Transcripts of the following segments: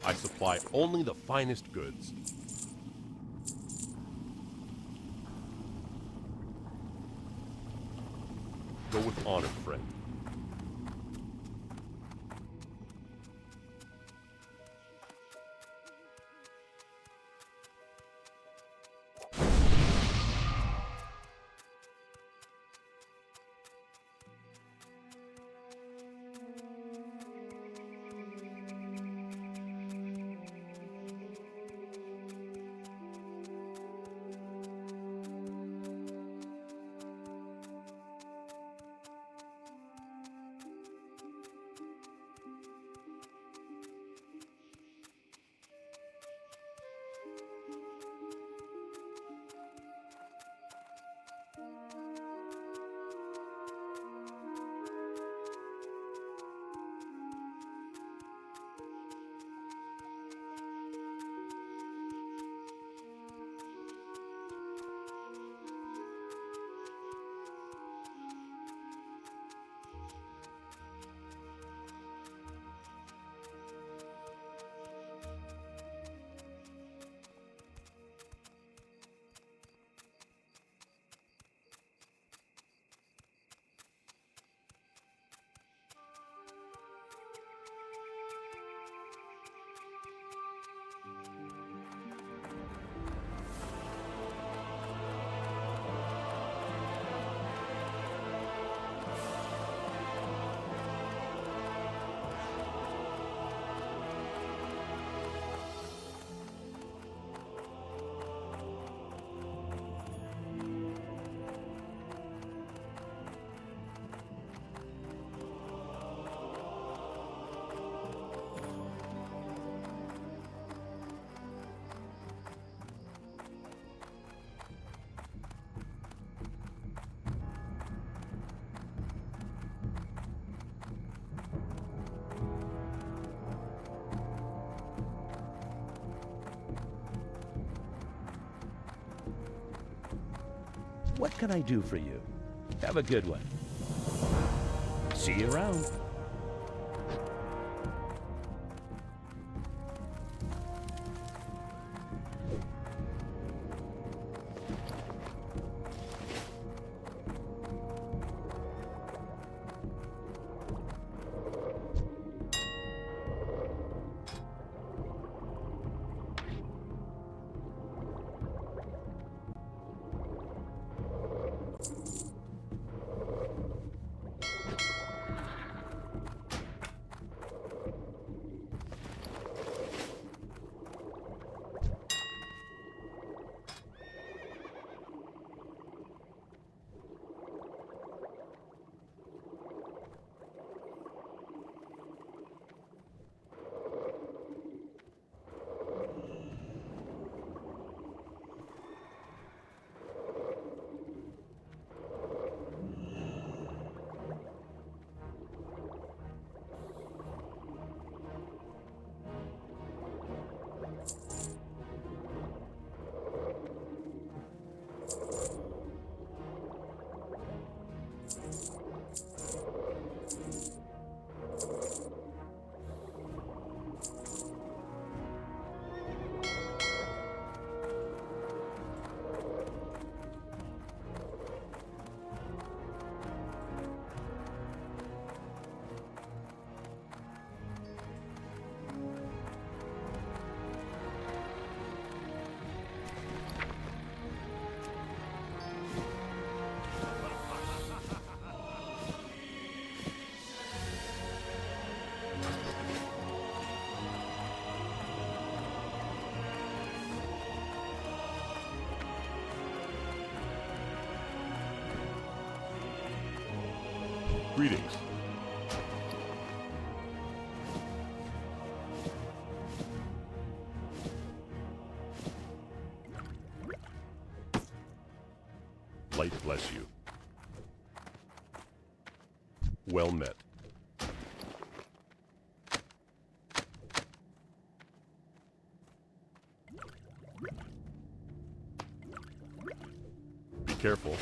I supply only the finest goods. Go with honor, friend. What can I do for you? Have a good one. See you around. Greetings. Light bless you. Well met. Be careful.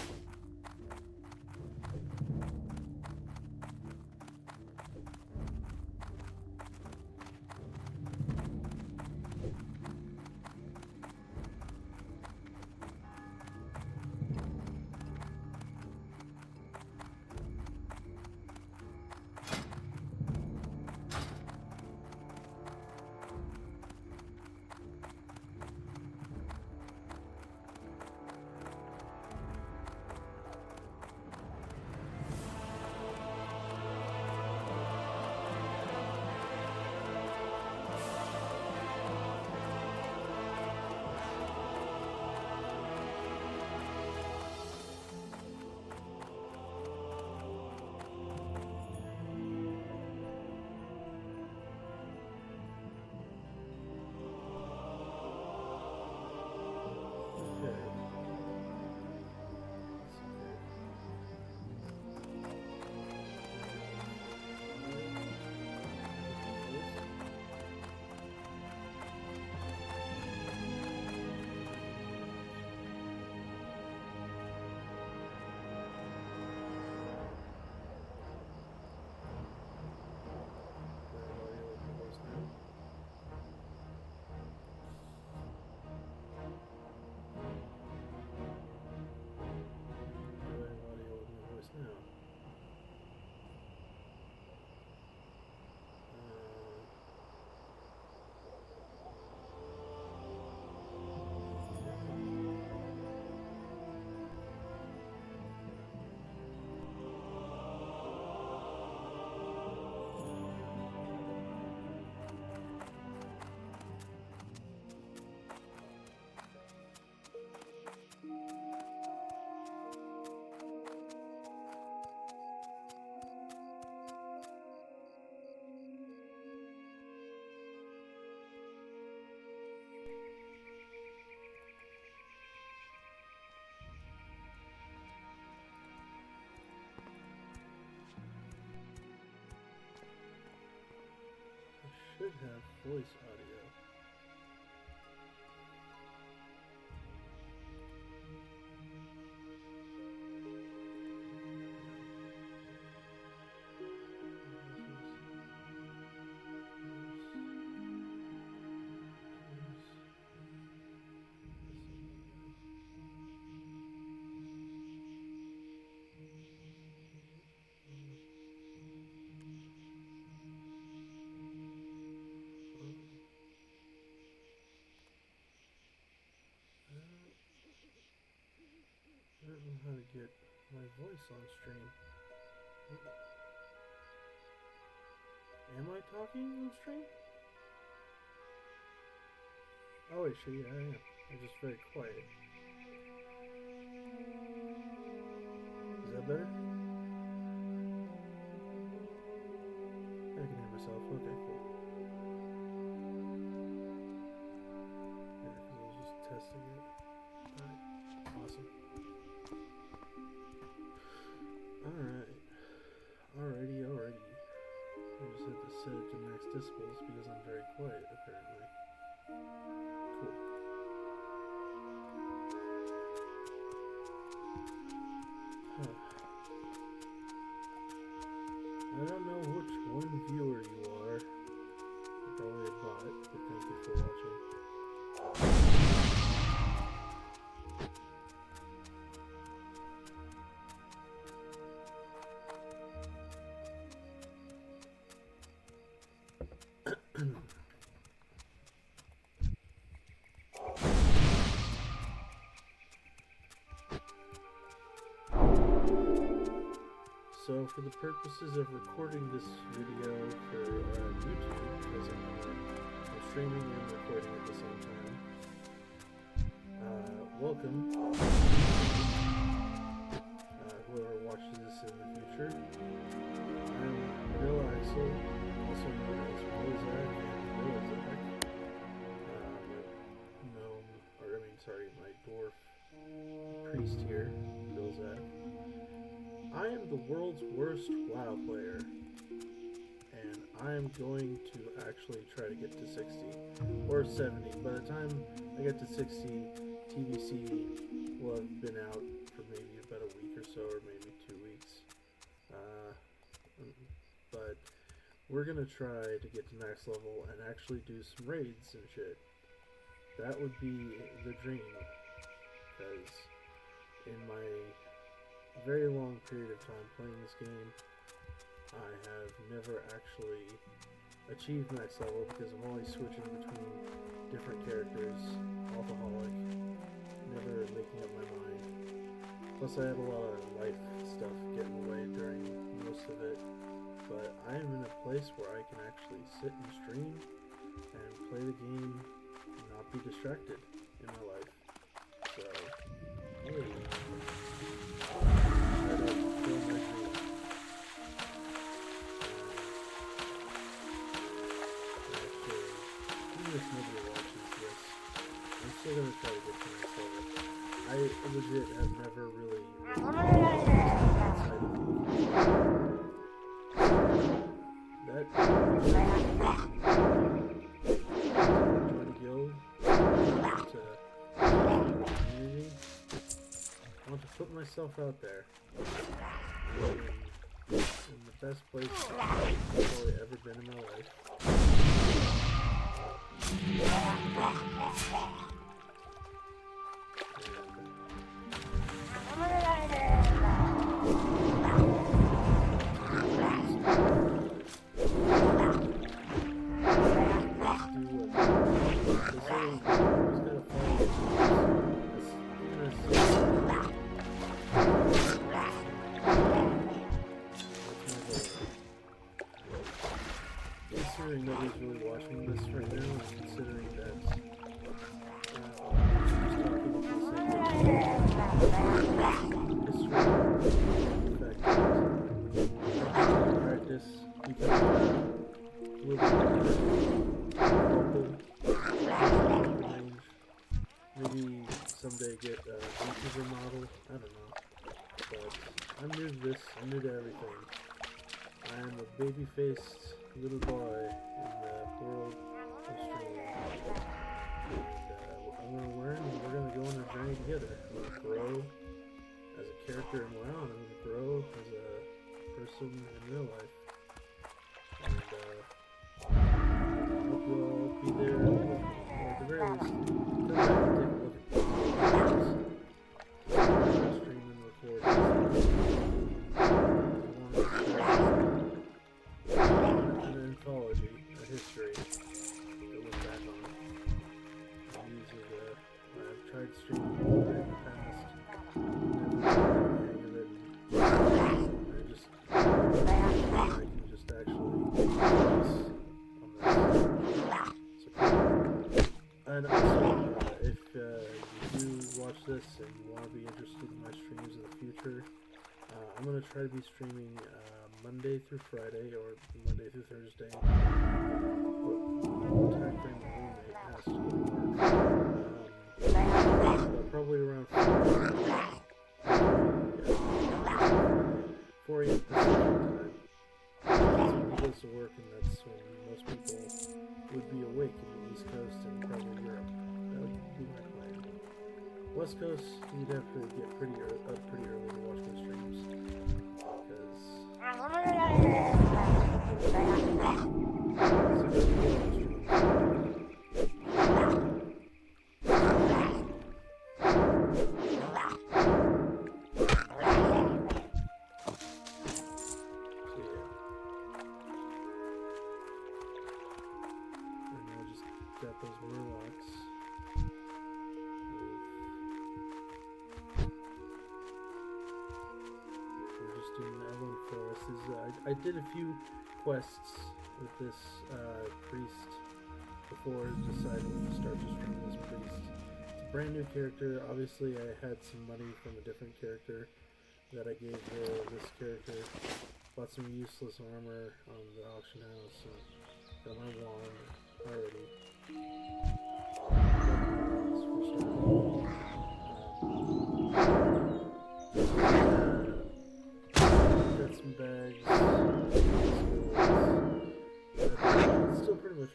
Should have voice audio. I don't know how to get my voice on stream. Am I talking on stream? Oh wait, shit, yeah, I am. I'm just very quiet. Is that better? I can hear myself. Okay, cool. Yeah, because I was just testing it. Alright, awesome. Alrighty. I just had to set it to max decibels because I'm very quiet, apparently. Cool. Huh. I don't know which one viewer you are. You're probably a bot, but thank you for watching. So for the purposes of recording this video for YouTube, because I'm streaming and recording at the same time, welcome, whoever watches this in the future. priest here, Billaxle. I am the world's worst WoW player, and I am going to actually try to get to 60 or 70. By the time I get to 60, TBC will have been out for maybe about a week or so, or maybe 2 weeks. But we're gonna try to get to max level and actually do some raids and shit. That would be the dream, because in my very long period of time playing this game, I have never actually achieved max level because I'm always switching between different characters, alcoholic, never making up my mind. Plus I have a lot of life stuff getting away during most of it, but I am in a place where I can actually sit and stream and play the game and not be distracted in my life. So, hey. Nobody watches this. I'm still gonna try to get to next level. I legit have never really that join a guild to community. I want to put myself out there in the best place I've probably ever been in my life. Considering nobody's really watching this right now, and considering that practice becoming a little bit local range. Maybe someday get a YouTuber model. I don't know. But I'm new to this. I'm new to everything. I am a baby-faced little boy in the world of streaming. And I'm going to learn, and we're going to go on a journey together. I'm going to grow as a character in WoW, and I'm going to grow as a person in real life. And I hope you'll all be there with me, or at the very least, come back and take a look at this. Stream and record. An anthology, a history to look back on. And these are the, I've tried streaming in the past, never got the hang of it, and I can just actually focus on this. So, and also, if you do watch this and you want to be interested in my streams in the future, I'm going to try to be streaming Monday through Friday, or Monday through Thursday. What time frame my roommate has to go to work. Probably around 4 a.m. Pacific time. That's when he goes to work, and that's when most people would be awake in the East Coast and probably Europe. That would be my plan. West Coast, you'd have to get pretty early to watch my streams. Got those warlocks. We're just doing Evelyn Forest. I did a few quests with this priest before deciding to start to stream this priest. It's a brand new character. Obviously, I had some money from a different character that I gave this character. Bought some useless armor on the auction house and got my wand already.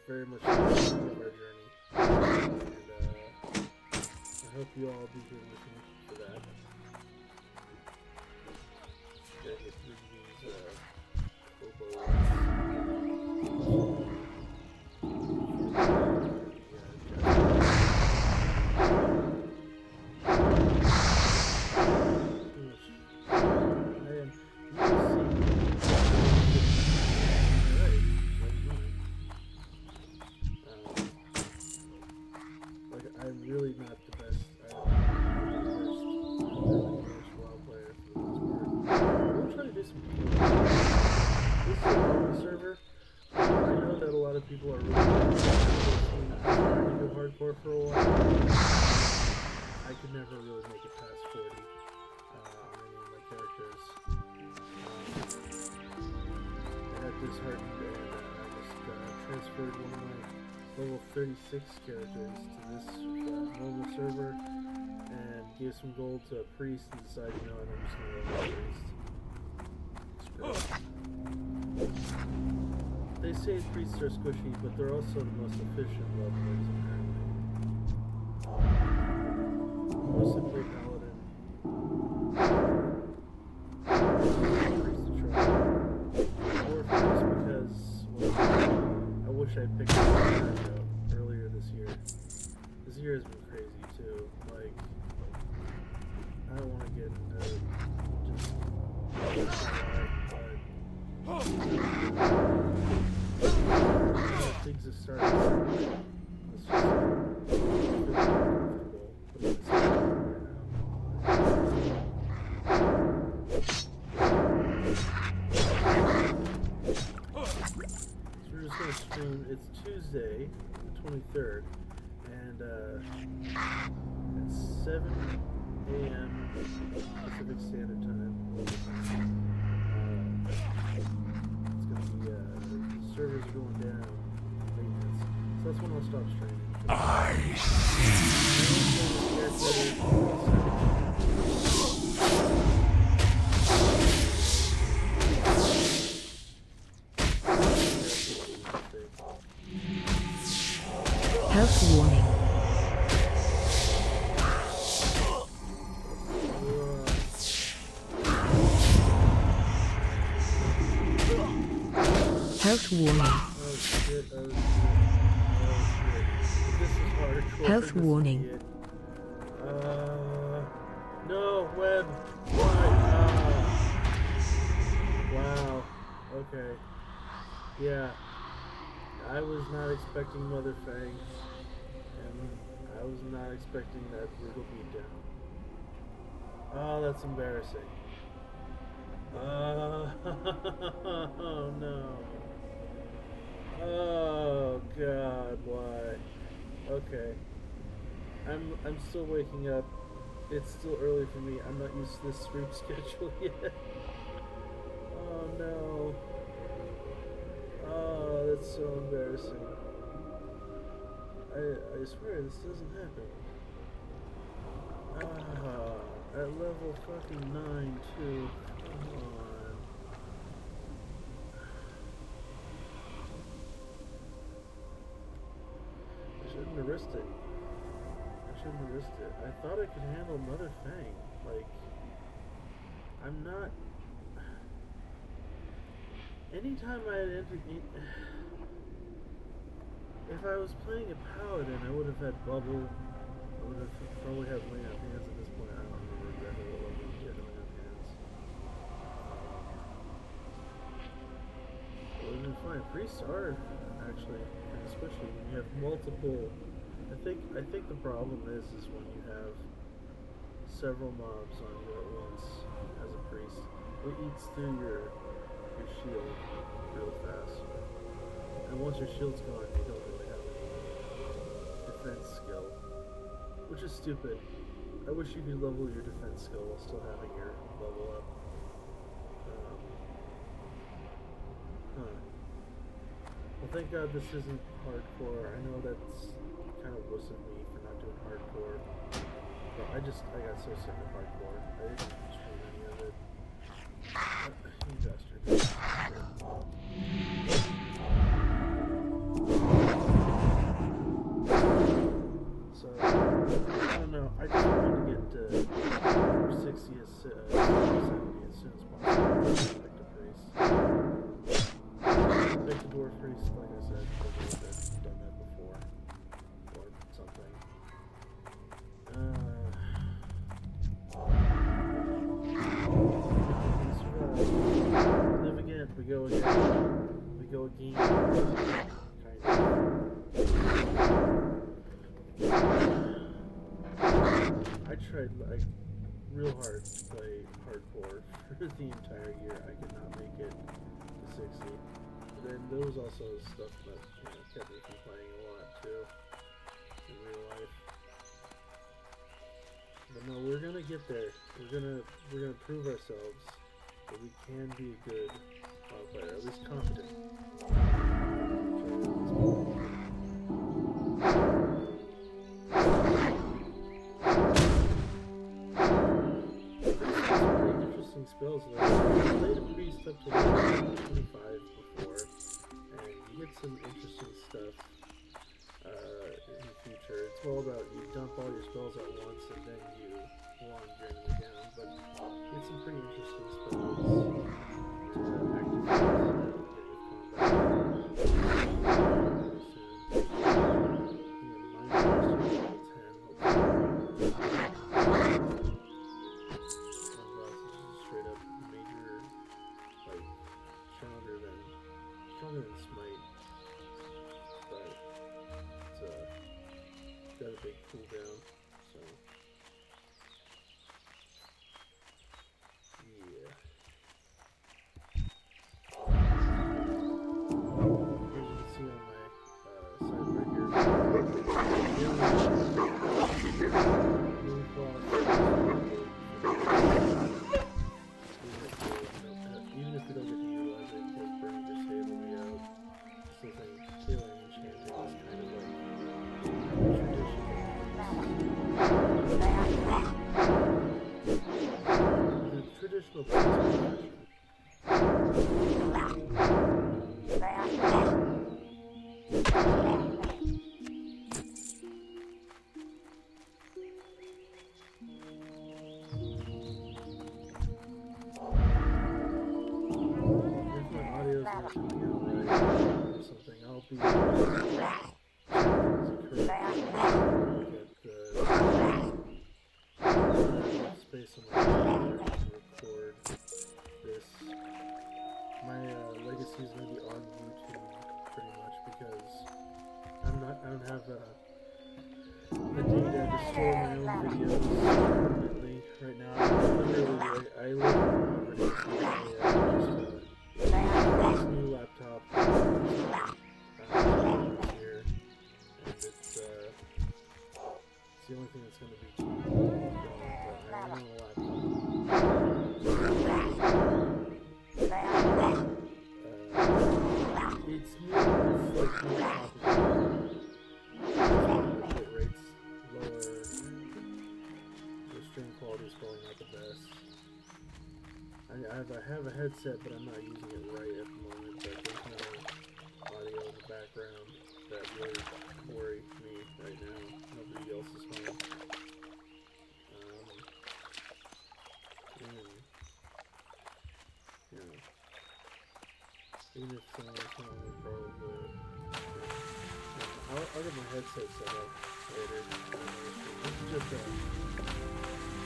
very much the beginning of our journey. And I hope you all be here with me for that. Gotta get through these I'm really not the best. I'm the worst WoW player for the most part. We'll try to do some cool. This is a normal server. I know that a lot of people are really trying to do hardcore for a while. I could never really make it past 40 on any of my characters. I got disheartened and I just transferred one of my level 36 characters to this normal server and gave some gold to a priest and decided, you know what, I'm just going to level a priest. They say priests are squishy, but they're also the most efficient levelers apparently. Mostly play paladin. Priest to try. Or priest because, well, I wish I picked up earlier this year. This year has been crazy too. Like, I don't want to get into just things have started. It's just feel uncomfortable putting this out right now. So we're just gonna stream. It's Tuesday, the 23rd, and it's 7 a.m. Pacific Standard Time. It's gonna be the servers are going down. Maintenance. So that's when I'll stop streaming. I Health warning. Health warning. Oh shit, oh shit, oh shit. This is hardcore. Health warning. Idiot. No, web. Why? Wow. Okay. Yeah. I was not expecting Mother Fang. And I was not expecting that brutal beatdown. Oh, that's embarrassing. Oh no. Oh god, why? Okay. I'm still waking up. It's still early for me. I'm not used to this sleep schedule yet. Oh no. Oh, that's so embarrassing. I swear this doesn't happen. Ah, at level fucking 9 too. Come on. I shouldn't have risked it. I thought I could handle Mother Fang. Like, I'm not. Anytime I had entered. If I was playing a paladin, I would have had bubble. I would have probably had lay on hands at this point. I don't remember exactly what level you get lay on hands. It would have been fine. Priests are actually, especially when you have multiple. I think the problem is when you have several mobs on you at once as a priest. It eats through your shield real fast. And once your shield's gone, you don't really have any defense skill. Which is stupid. I wish you could level your defense skill while still having your level up. Well, thank God this isn't hardcore. I know that's kind of wuss of me for not doing hardcore. But I got so sick of hardcore. I didn't stream any of it. You bastard. know, I just wanted to get to 60 or 70 as soon as possible. Like the priest. Pick the dwarf priest, like I said, because I've done that before. Or something. Live again, we go again. We go again. Kind of. I tried like real hard to play hardcore for the entire year. I could not make it to 60. But then there was also stuff that kept me from playing a lot too in real life. But no, we're gonna get there. We're gonna prove ourselves that we can be a good player, at least competent. Spells like I played a priest up to level 25 before, and you get some interesting stuff in the future. It's all about you dump all your spells at once and then you wand your enemy down, but you get some pretty interesting spells to activate at the beginning of combat. Stronger than Smite, but it's got a big cooldown, so yeah. As you can see on my side right here, even if we don't get to utilize it, because Burning Crusade will be out. Still think Healing Enchanting is kind of like the traditional something. I'll be space on my computer to record this. My legacy is going to be on YouTube pretty much because I don't have the data to store my own videos permanently right now. I live in this new laptop here, and it's the only thing that's going to be going, but I don't know a laptop. It's new, it's like more complicated. Bit rates lower, the stream quality is probably not the best. I have a headset, but I'm not using it right at the moment, but there's no audio in the background that really worry me right now. Nobody else is home. Even if someone's home, we'll probably... I'll get my headset set up later. This is just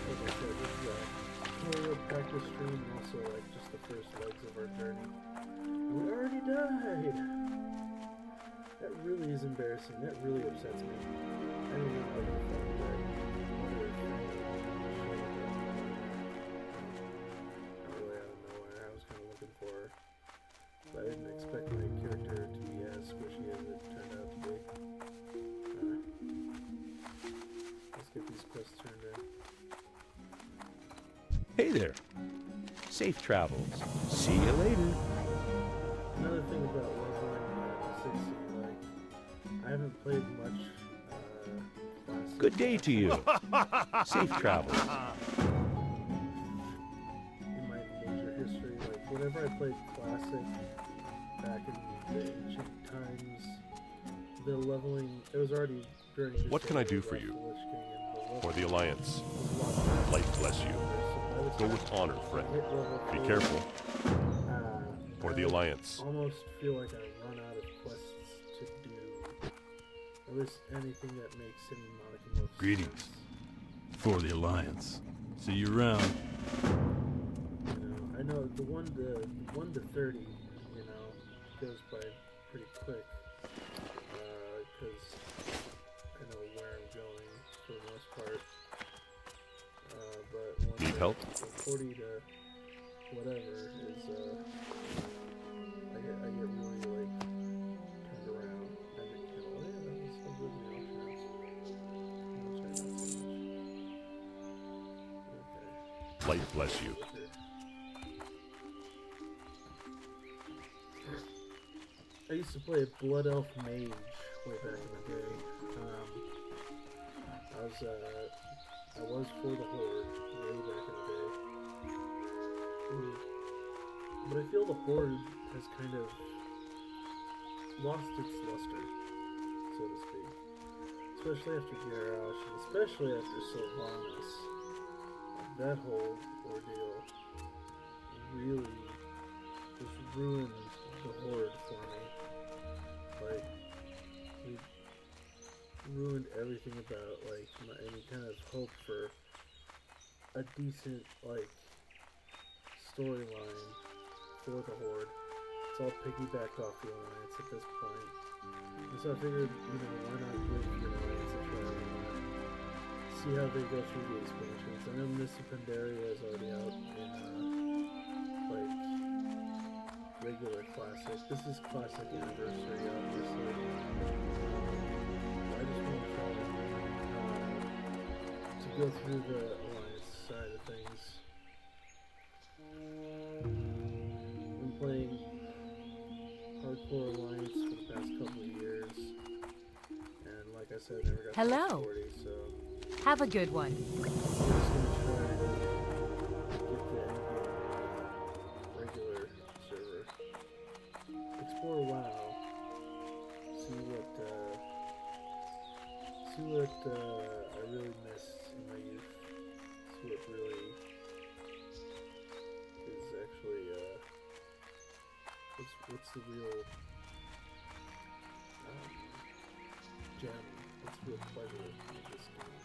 like I said, this is a practice stream and also like just the first legs of our journey. And we already died! That really is embarrassing. That really upsets me. I don't know how to find that. Really out of nowhere. I was kind of looking for her. But I didn't expect my character to be as squishy as it turned out to be. Let's get these quests turned in. Hey there. Safe travels. See you later. Another thing about leveling 60, like, I haven't played much classic. Good day to you. Safe travels. In my major history, like, whenever I played classic back in the ancient times, the leveling, it was already during What can I do for you? Lich King, and the For the Alliance. was a lot Light bless you. faster. Go with honor, friend. Hit level Be 4, careful. For I the Alliance. almost feel like I run out of quests to do. At least anything that makes any modicum of Greetings. sense. For the Alliance. See you around. You know, I know the 1 to 30, you know, goes by pretty quick. Because I know where I'm going for the most part. But once Need help? 40 to whatever is, I get really, like, turned around. And it can, oh yeah, that was so good in the oceans. I'll try that so much. Okay. Light bless you. I used to play a Blood Elf Mage way back in the day. I was for the Horde way back in the day. But I feel the Horde has kind of lost its luster, so to speak. Especially after Garrosh, and especially after Sylvanas. That whole ordeal really just ruined the Horde for me. Like, we ruined everything about, like, any kind of hope for a decent, like, storyline for the Horde. It's all piggybacked off the Alliance at this point. And so I figured, you know, why not give the Alliance a try? See how they go through the expansions. I know Mists of Pandaria is already out in, like, regular classic. This is classic anniversary, obviously. I just want to try to go through the Alliance side of things. Been playing hardcore Alliance for the past couple of years, and like I said, I never got Hello. to 40, so Have a good one. I'm just gonna try to get the endgame regular server. Explore WoW. See what I really missed in my youth. See what really is actually what's the real gem? What's the real pleasure of this game?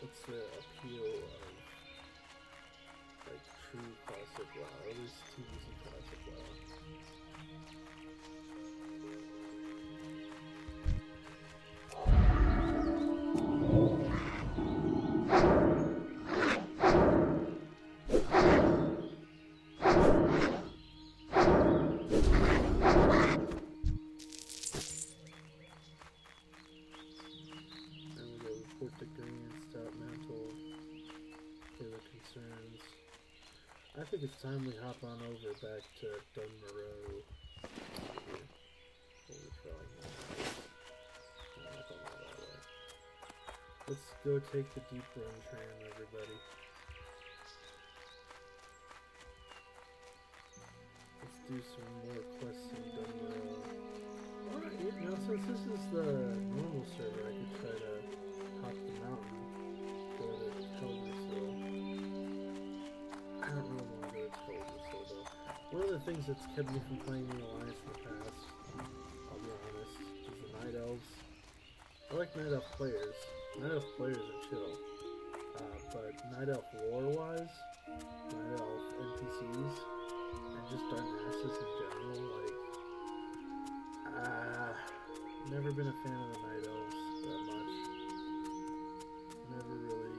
What's the appeal of, like, true classic WoW, or at least TVC classic WoW? And we go report to Green, Stout Mantle, further concerns. I think it's time we hop on over back to Dunmoreau. Holy cow, I'm not going all that way. Let's go take the deep run tram, everybody. Let's do some more quests in Dunmoreau. Alright, now since this is the normal server, I could try to hop the mountain, go to Teldrassil. I don't really want to go to Teldrassil though. One of the things that's kept me from playing the Alliance in the past, I'll be honest, is the Night Elves. I like Night Elf players. Night Elf players are chill. But Night Elf lore-wise, Night Elf NPCs, and just Dark Masses in general, like, never been a fan of the Night Elves that much. Never really,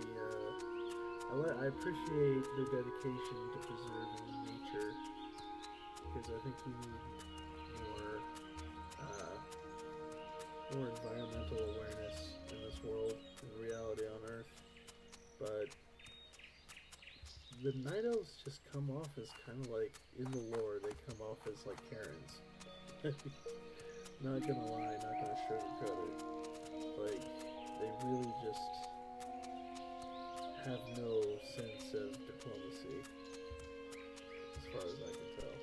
I appreciate their dedication to preserving nature, because I think we need more environmental awareness in this world, in reality on Earth. But the Night Elves just come off as kind of like, in the lore, they come off as like Karens. Not gonna lie, not gonna sugarcoat it. Like, they really just have no sense of diplomacy, as far as I can tell.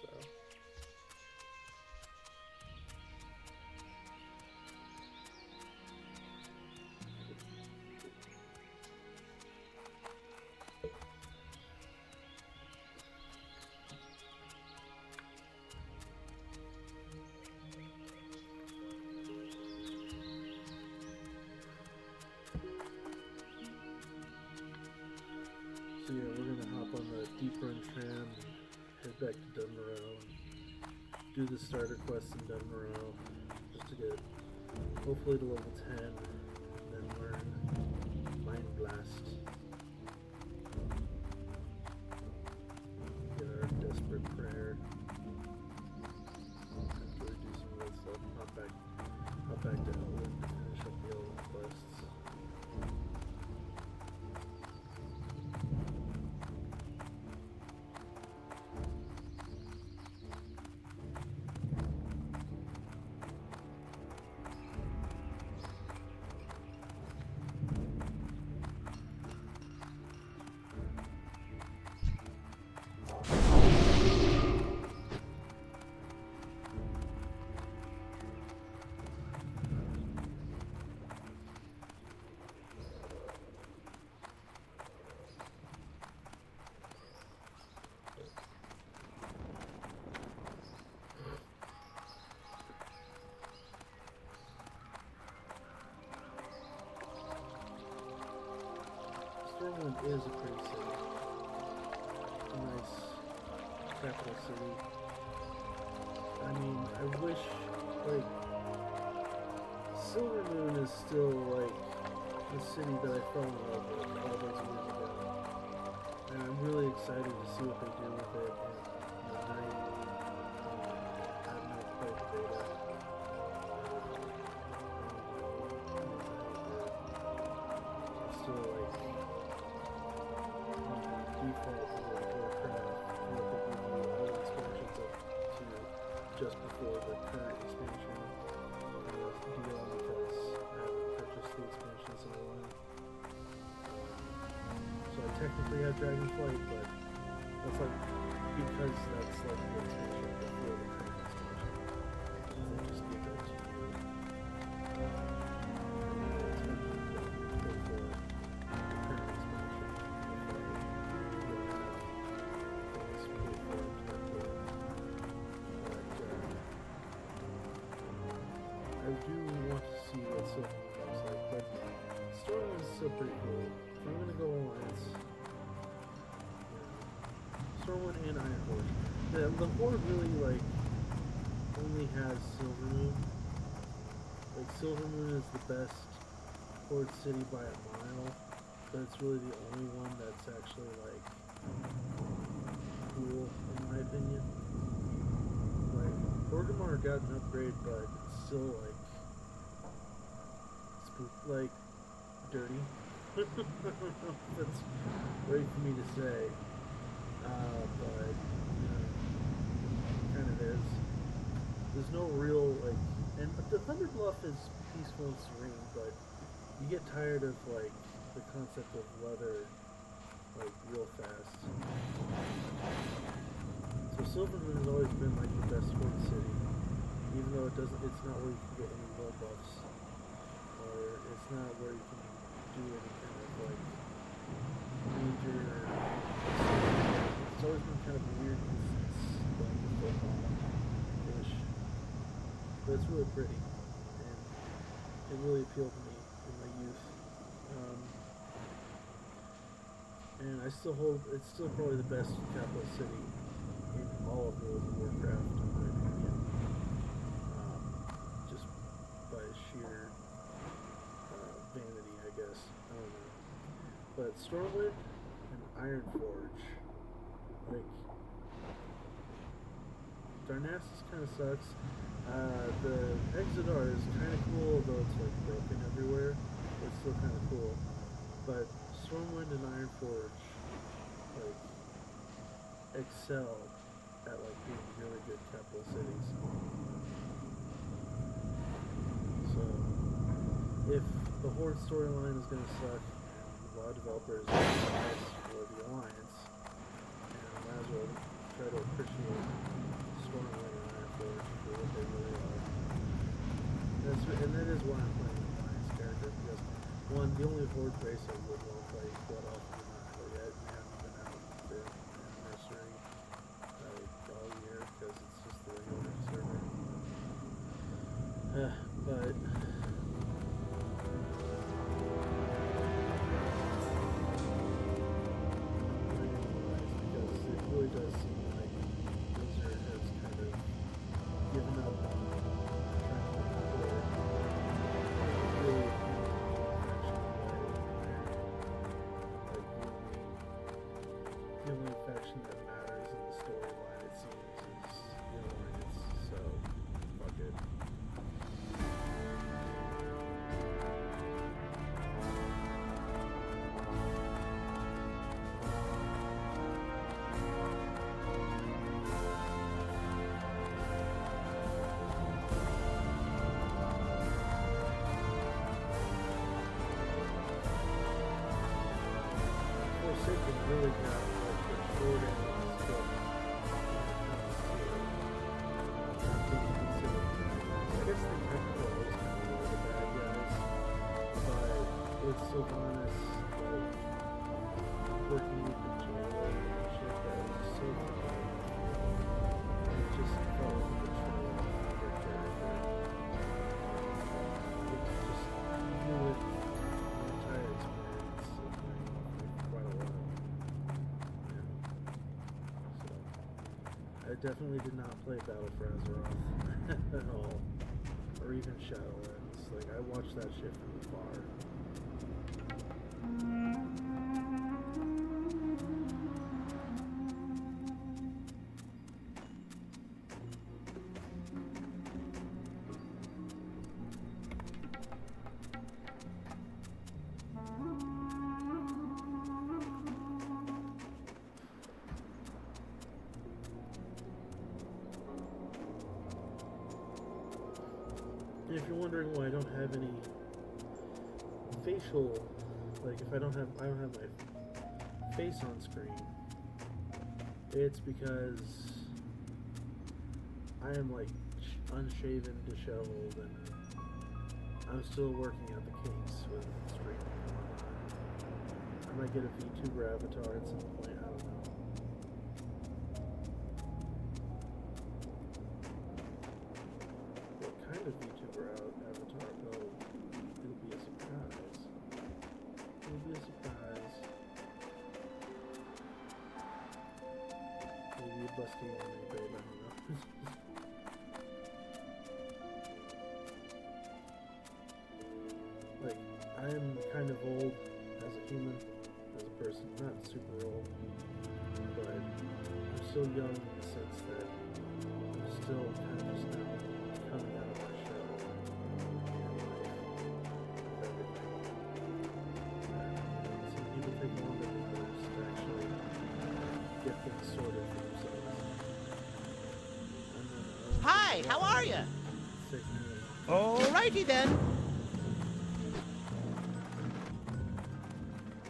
So. deep run Tram, head back to Dunmorrow, and do the starter quest in Dunmorrow, just to get hopefully to level 10, and then learn Mind Blast. Get our Desperate Prayer. After we do some of that stuff, hop back to Elwood to finish up the Elwood quests. Stormwind is a pretty city. A nice capital city. I mean, I wish, like, Silvermoon is still, like, the city that I fell in love with all those years ago. And I'm really excited to see what they do with it in the night. I have not played the beta. Still, like, default of Warcraft, what they give you all the expansions up to just before the current expansion deal, because I haven't purchased the expansions in a while. So I technically have Dragonflight, but that's like because that's like the expansion before the current expansion. And they just give that to you. I do want to see what Silvermoon looks like, but Stormwind is still pretty cool. If I'm gonna go Alliance, Stormwind and Iron Forge. The Horde really, like, only has Silvermoon. Like, Silvermoon is the best Horde city by a mile, but it's really the only one that's actually, like, cool, in my opinion. Like, Orgrimmar got an upgrade, but it's still, like, like, dirty. I don't know if that's right for me to say, but, you know, it kind of is. There's no real, like, and the Thunder Bluff is peaceful and serene, but you get tired of, like, the concept of weather, like, real fast. So Silvermoon has always been, like, the best Horde city, even though it's not where you can get any low buffs. Or it's not where you can do any kind of like major. It's always been kind of weird because it's like football-ish, but it's really pretty, and it really appealed to me in my youth. And I still hold it's still probably the best capital city in all of World of Warcraft, in my opinion. Just by sheer vanity, I guess. I don't know. But Stormwind and Ironforge, like, Darnassus kind of sucks. The Exodar is kind of cool, though it's like broken everywhere. It's still kind of cool. But Stormwind and Ironforge, like, excel at like being really good capital cities. So if the Horde storyline is going to suck, and a lot of developers are biased for the Alliance, and I might as well try to appreciate Stormwind and Ironforge for what they really are. And that is why I'm playing the Alliance character, because one, the only Horde race I would want to play Blood Off is not out yet. We haven't been out for anniversary all year, because it's just the regular server. But because Forsaken really got like the short end of the stick when it comes to not being considered bad guys. I guess they technically always kind of were the bad guys, but with Sylvanas like working with the jailer and shit, that was just so funny. It just felt like a betrayal of their character. It just ruined the entire experience of playing for quite a while. Yeah. So, I definitely did not play Battle for Azeroth at all. Or even Shadowlands. Like, I watched that shit from afar. If you're wondering why I don't have any facial, like if I don't have my face on screen, it's because I am like unshaven, disheveled, and I'm still working out the kinks with streaming. I might get a VTuber avatar at some point, I don't know. What kind of VTuber avatar? Oh, it'll be a surprise. It'll be a surprise. Maybe a busty anime babe, I don't know. Like, I'm kind of old as a human, as a person, not super old, but I'm still young in the sense that I'm still kind of just now coming out of my shell in life with everything. Some people take longer than others to actually get things sorted for themselves. Hi, how are you? Alrighty then.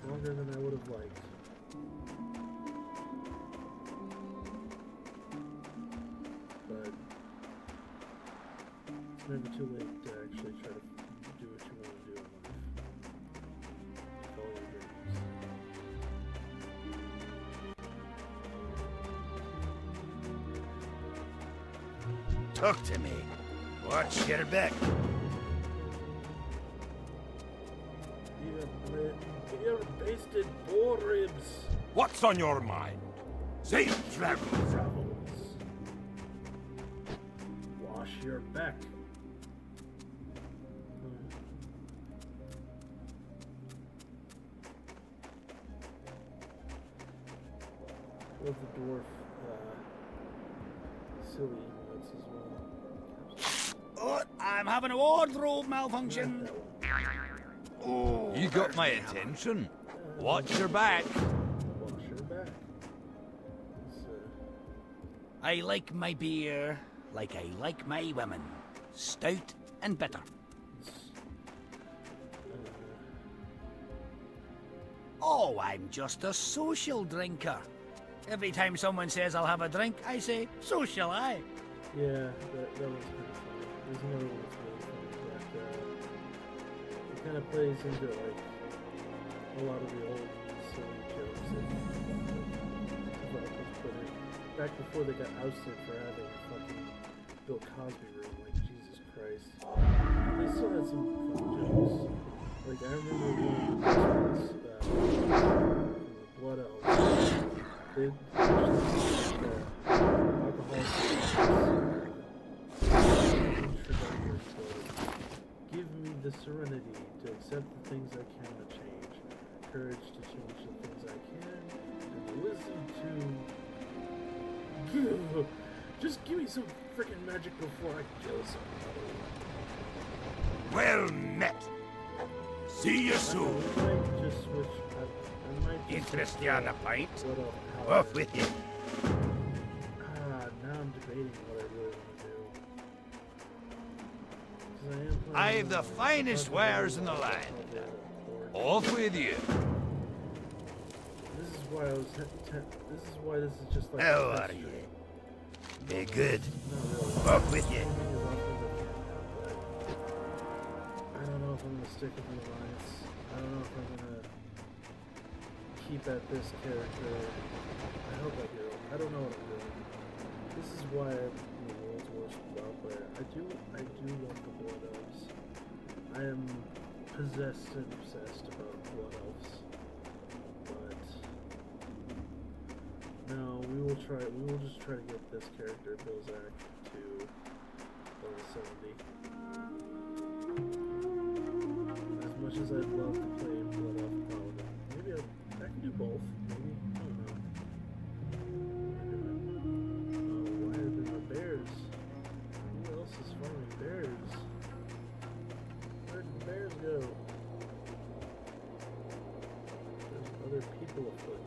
Longer than I would have liked. But it's never too late to actually try to do what you want to do in life. Follow your dreams. Talk to me. What's your back? Your basted boar ribs. What's on your mind? Safe travels. Wash your back. Love the dwarf silly emotes as well. Oh, I'm having a wardrobe malfunction. Not that one. Oh, you got my attention. Watch your back. Wash your back. It's, I like my beer like I like my women. Stout and bitter. Oh, I'm just a social drinker. Every time someone says I'll have a drink, I say, so shall I. yeah, that one's kind of funny. There's another one that's really funny, but it kind of plays into like a lot of the old silly jokes that developers put in. Back before they got ousted for having a fucking Bill Cosby room, like Jesus Christ. They still had some funny jokes. Like I remember one of the ones from the Blood Elves. They give me the serenity to accept the things I cannot change, courage to change the things I can, and the wisdom to just give me some freaking magic before I kill somebody. Well met. See you I soon. might just switch. I might just Interest switch you on a pint? Blood Elf Off Paladin. with you. Now I'm debating what I really want to do. 'Cause I am playing, I've the finest wares in the land. Off with you. This why I was. This is why this is just like. How a test are you? stream. Good. Not really. Walk with you. Streaming as often as I can now, but I don't know if I'm gonna stick with the alliance. I don't know if I'm gonna keep at this character. I hope I do. I don't know what I'm doing. This is why I'm the world's worst WoW player. I do love the Blood Elves. I am possessed and obsessed about Blood Elves. But no, we will just try to get this character, Billaxle, to level 70. As much as I'd love to play Blood Elf Paladin. Maybe I can do both. Maybe. I don't know. Oh, why are there no bears? Who else is farming bears? Where did the bears go? There's other people afoot.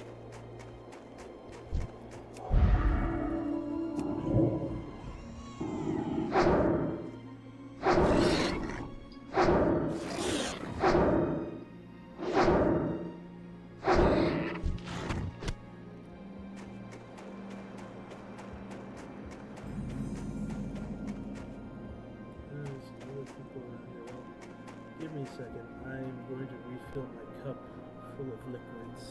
Give me a second. I am going to refill my cup full of liquids.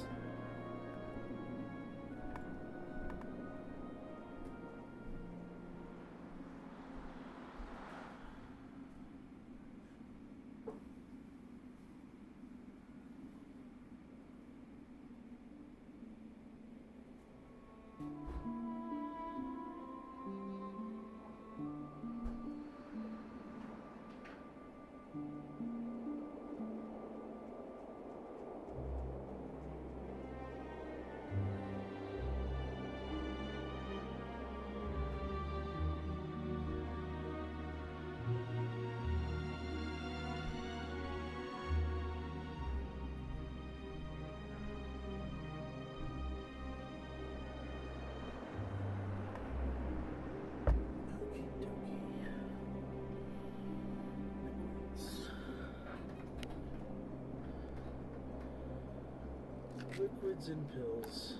Liquids and pills.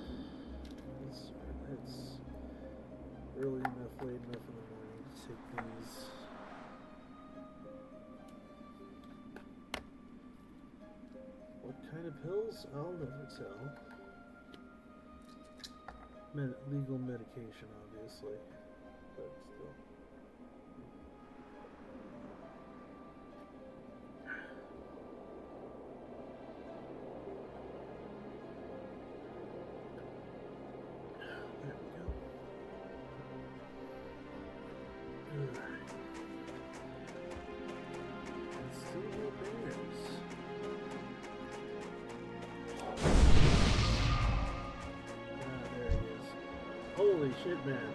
It's early enough, late enough in the morning to take these. What kind of pills? I'll never tell. Legal medication, obviously, but still. Holy shit, man.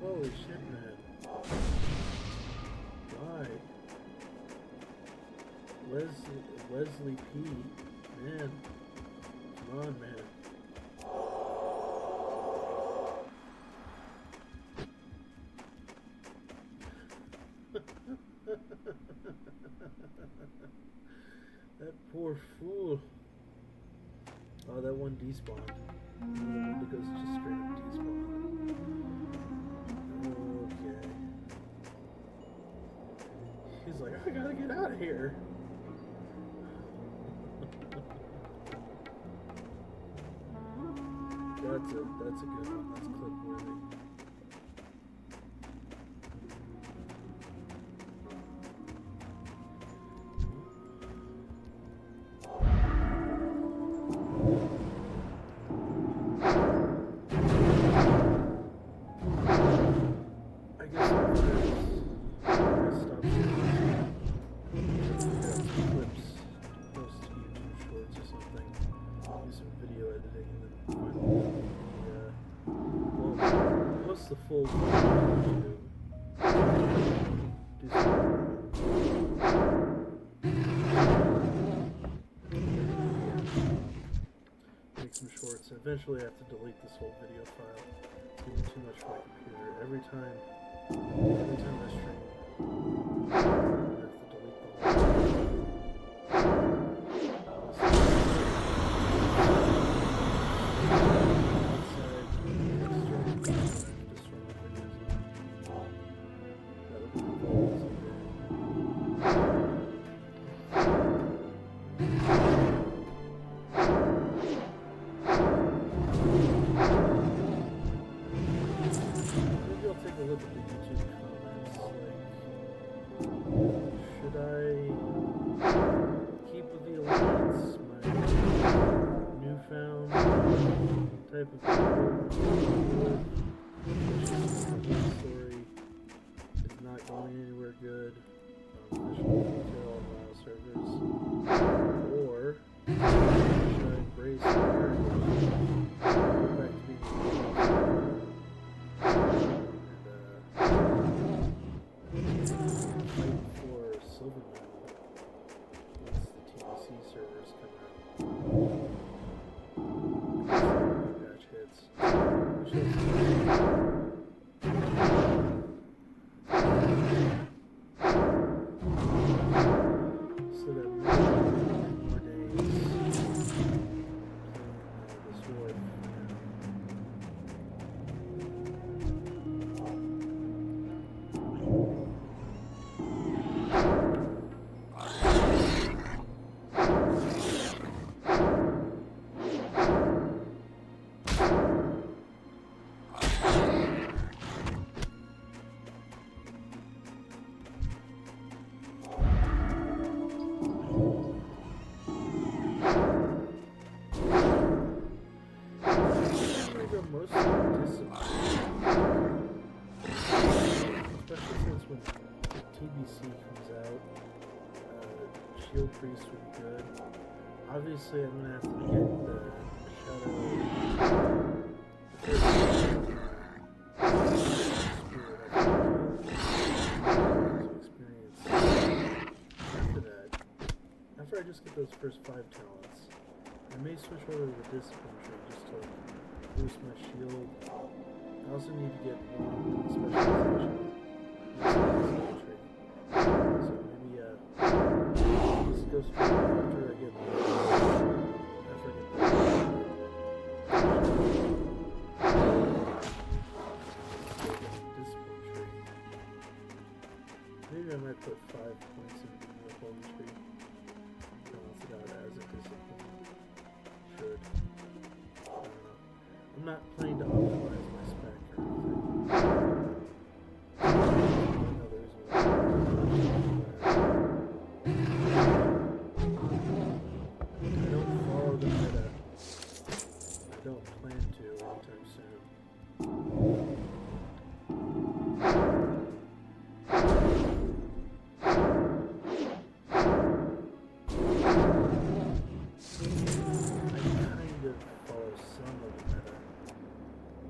Holy shit, man. Why? Wesley P. Man. Come on, man. That poor fool. Oh, that one despawned. The one that goes just straight up despawned. Okay. He's like, I gotta get out of here. That's a good one. That's clip worthy. The full make some shorts. Eventually I have to delete this whole video file. It's gonna be too much for my computer. Every time I stream, I have to delete the whole look at the YouTube comments, should I keep with the Alliance, my newfound type of people, the story is not going anywhere good on official retail and WoW servers, or should I embrace the heritage, go back to being fight for silver medal once the TBC servers come out. Patch hits. We shall see. So that more days playing this war. Most discipline, especially since when TBC comes out, Shield Priest would be good. Obviously, I'm gonna have to get the Shadow experience. After I just get those first 5 talents, I may switch over to the Discipline tree just to boost my shield. I also need to get one specialization. So maybe just go straight after I get the discipline tree. Maybe I might put 5 points in the holy tree. Balance it out as a discipline should. I'm not planning to optimize my spec or anything. I don't follow the meta. I don't plan to anytime soon. I kind of follow some of the meta,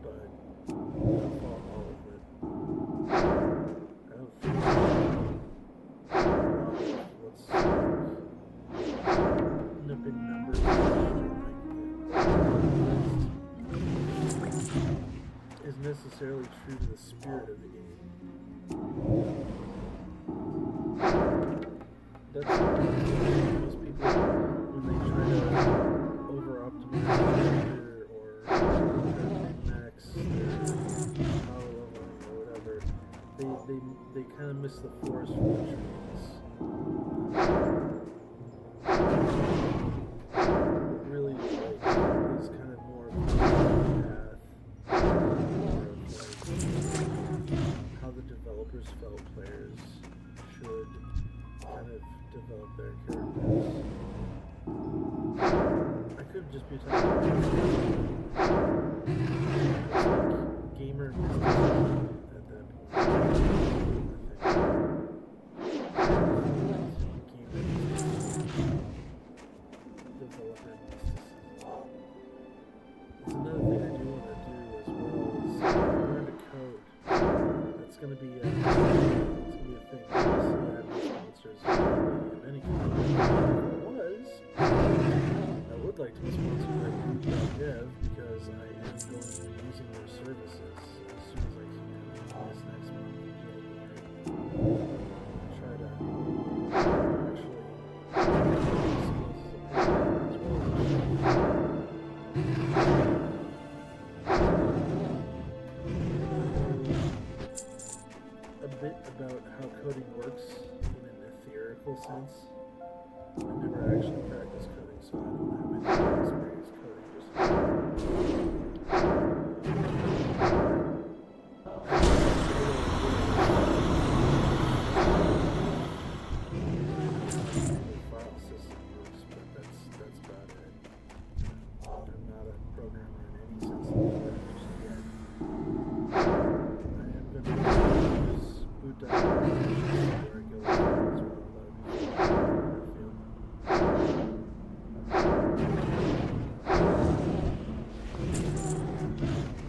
but I don't follow all of it. I don't think what's nipping numbers is necessarily true to the spirit of the game. That's most people when they try to over-optimize their character or max their power level or whatever, they kind of miss the forest for the trees. Really, like, is kind of more of a path, more of like how the developers felt players should kind of develop their characters. I could just be talking about gamer mysticism at that point. I think gamer mysticism, developer mysticism. It's another thing I do want to do as well is learn to code. That's going to be a thing. Obviously, I have sponsors of any kind. I would like to be sponsored by Dev because I am going to be using their services as soon as I can this next month in January. Try to actually a bit about how coding works in an theoretical sense. I never actually practiced coding, so I don't have any experience coding. Just boot down where I go as well.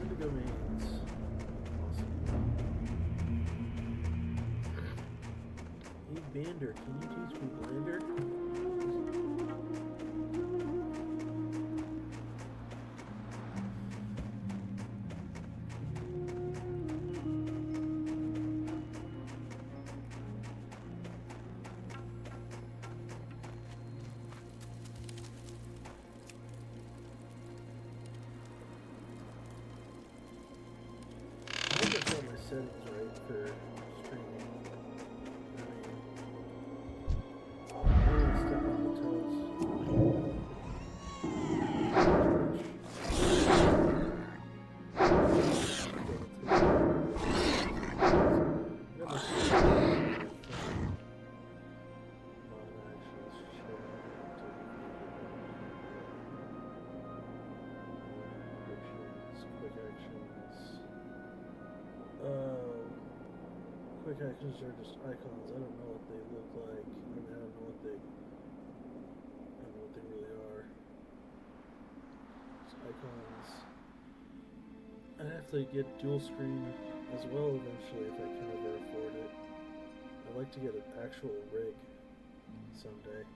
Indigo means awesome. Hey Bander, can you teach me Blander? I think I've got my settings right for streaming. I don't want to step on the toes. Quick actions are just icons. I don't know what they look like. I mean, I don't know what they really are. Just icons. I have to get dual screen as well eventually if I can ever afford it. I'd like to get an actual rig someday.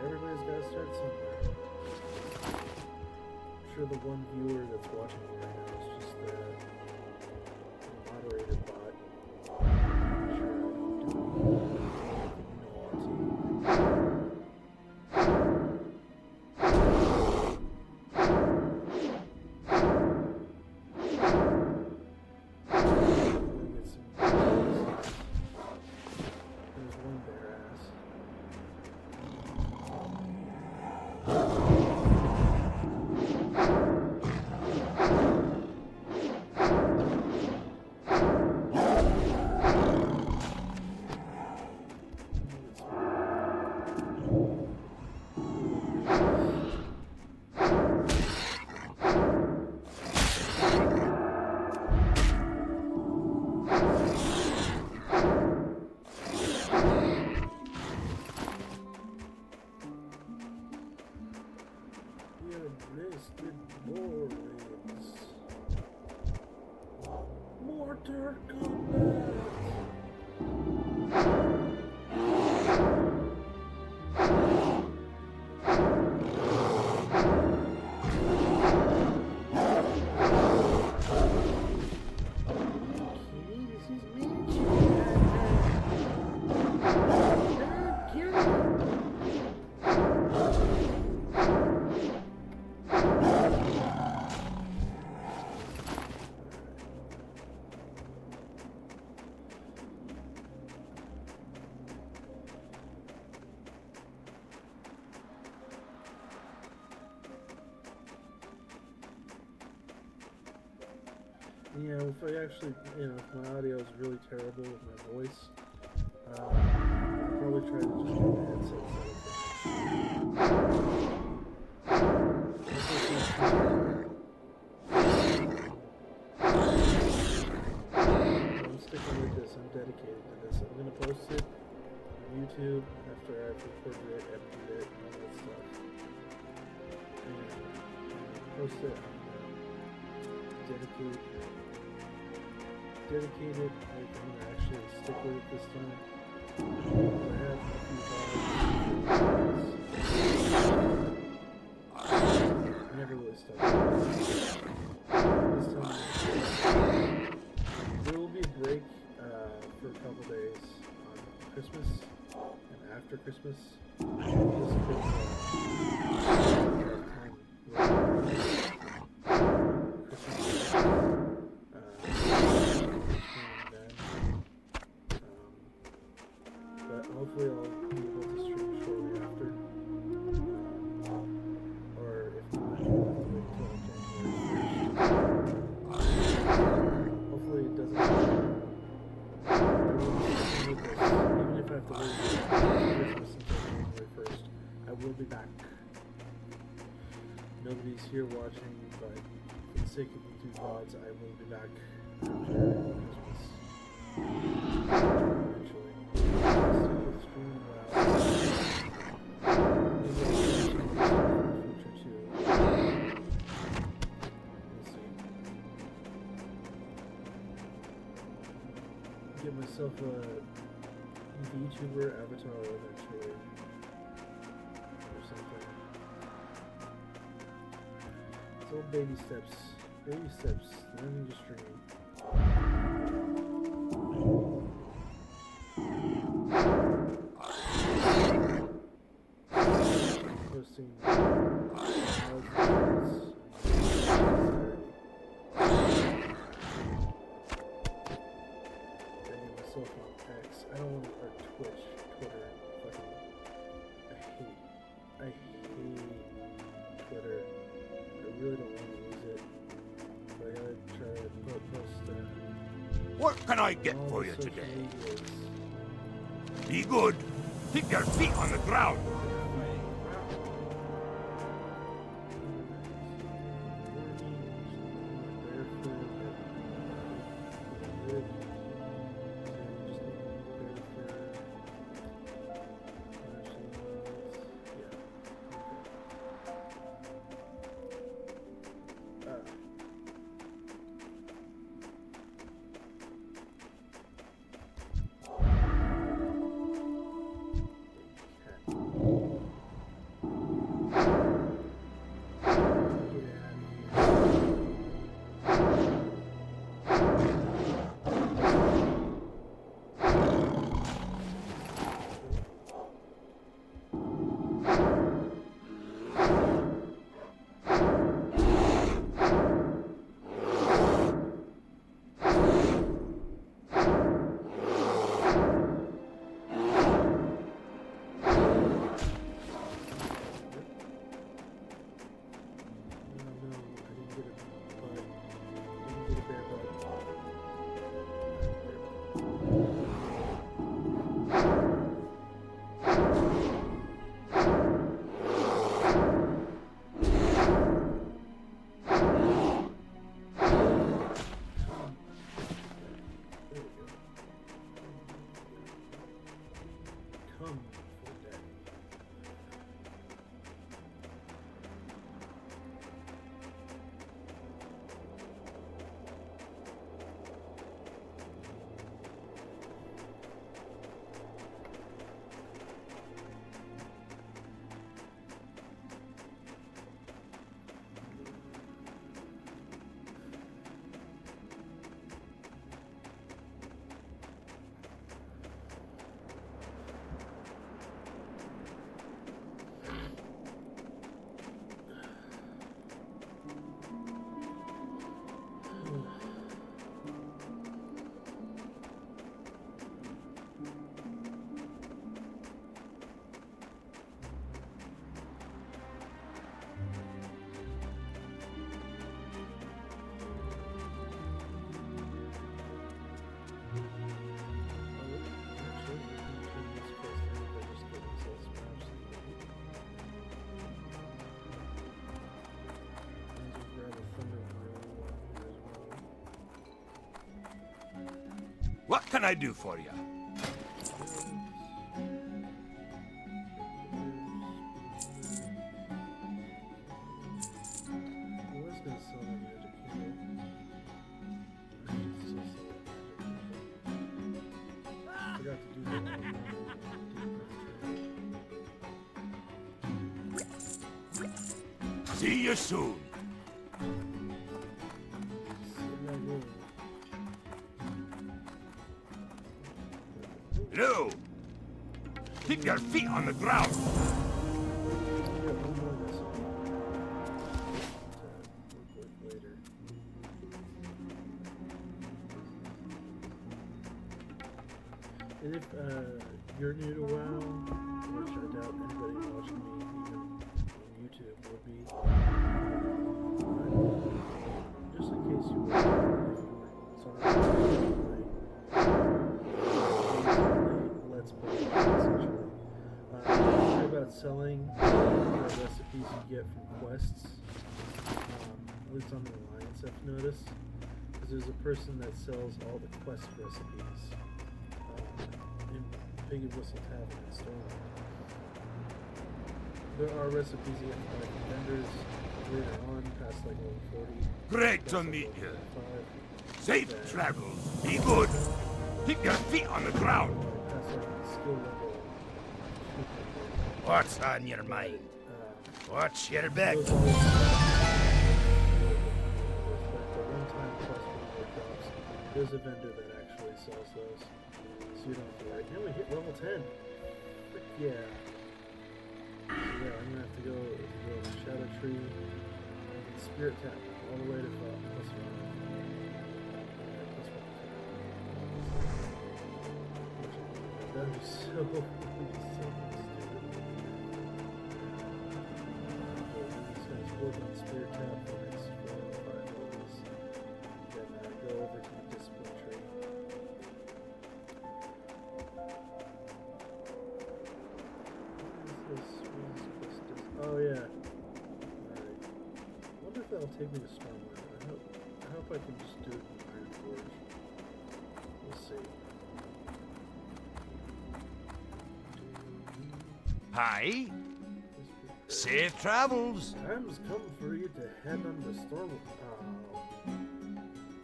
Everybody's got to start somewhere. I'm sure the one viewer that's watching me right now is just the moderator bot. I'm sure I don't do naughty. There's one bare ass. Rested boys. Mortar combat. This is me. Yeah, if I actually, if my audio is really terrible with my voice, I'll probably try to just do the headset I'm sticking with this. I'm dedicated to this. I'm gonna post it on YouTube after I've recorded it, edited it, and all that stuff. And post it. Dedicated. I'm gonna actually stick with it this time. I have a few I never really stuck with it. This time, there will be a break for a couple days on Christmas and after Christmas. Just because hopefully I'll be able to stream shortly after. Or if not, I'll have to wait till January 1st. Hopefully it doesn't even if I have to wait until Christmas until January 1st, I will be back. Nobody's here watching, but it's sake of YouTube mods, I will be back after Christmas. Eventually. Stick with streaming WoW. Maybe I'll do some other stuff in the future too. We'll see. Get myself a VTuber avatar eventually. Or something. It's all baby steps. Baby steps. Learning to stream. Posting myself on X. I don't want to, or Twitch, Twitter, fucking, I hate Twitter. I really don't want to use it, but I gotta try to post What can I get all for the you social today? medias. Be good. Keep your feet on the ground. What can I do for you? See you soon. No! Keep your feet on the ground! And if you're new to WoW, which I doubt anybody watching me even on YouTube would be, just in case you were, if you were sorry, let's play essentially. Talk about selling the recipes you get from quests, at least on the alliance. clients I've noticed. Because there's a person that sells all the quest recipes in Pig and Whistle Tavern in Stormwind. There are recipes you have to buy from vendors later on, past like level 40. Great past, to like, meet level you. 45, Safe then travels. Be good. Keep your feet on the ground. past like skill level 200. What's on your mind? What's your back? Those always like the one-time quest reward drops. There's a vendor that actually sells those, so you don't have to worry. And we hit level 10. Frick yeah. So yeah, I'm gonna have to go Shadow Tree and Spirit Tap all the way to +5. That would be so stupid. These guys work on Spirit Tap for the next 4 or 5 levels. Then go over to the Discipline Tree. Oh yeah. Alright. I wonder if that'll take me to Stormwind. I hope I can just do it in Iron Forge. We'll see. Hi. Safe travels. Time's come for you to head on to Stormwind.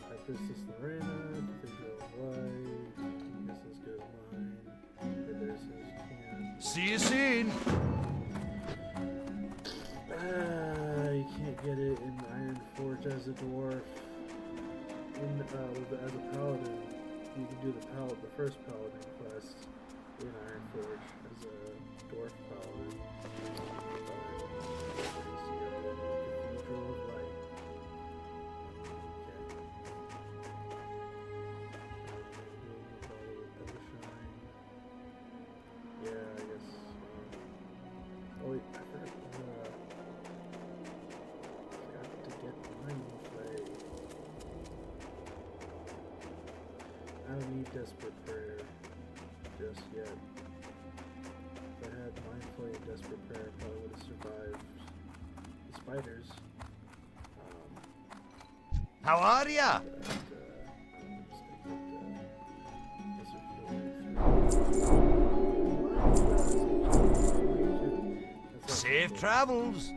High Priestess Lorena, Cathedral of Light, guess as good as mine. There's his camp. See you soon. You can't get it in Iron Forge as a dwarf. As a paladin, you can do the first paladin quest in Iron Forge as a dwarf paladin. Cathedral of Light. Okay. Yeah, I guess. Oh wait, I forgot to get mine play. I don't need Desperate Prayer just yet. If I had Mind Flay and Desperate Prayer, I probably would have survived the spiders. How are ya? Safe travels.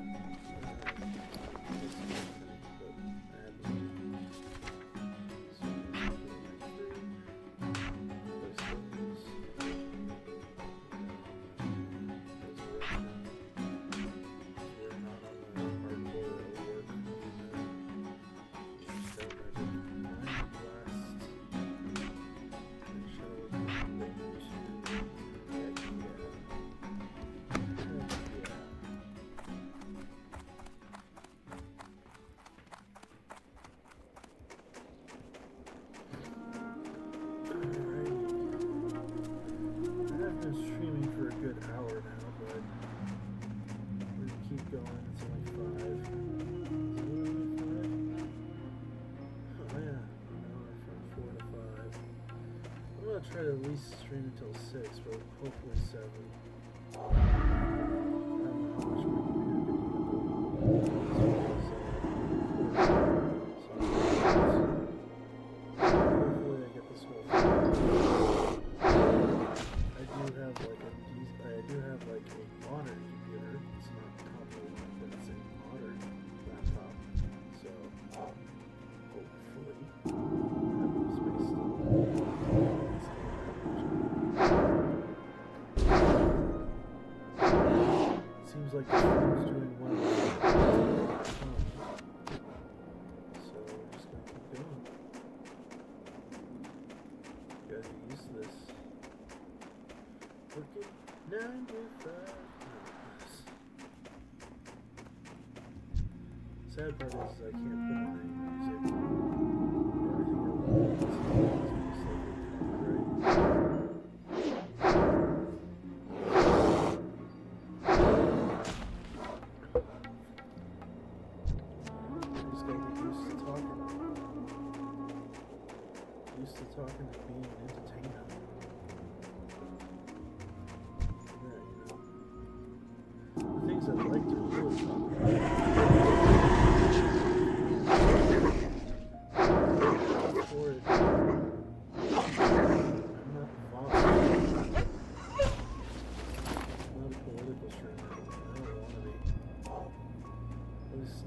Try to at least stream until 6, but hopefully 7. I don't know how much more hopefully I get this whole thing. I do have like a modern computer. It's not top of the line, but it's a modern laptop. So hopefully I have the space still. Seems like the stream's doing well. So we're just gonna keep going. Gotta get used to this. Working 9 to 5. Sad part is I can't put on any music. Everything I want is just like copyright. Talking to being an entertainer. Yeah, the things I'd like to really talk about. for it. I'm not involved. I'm not a political streamer. I don't want to be. At least.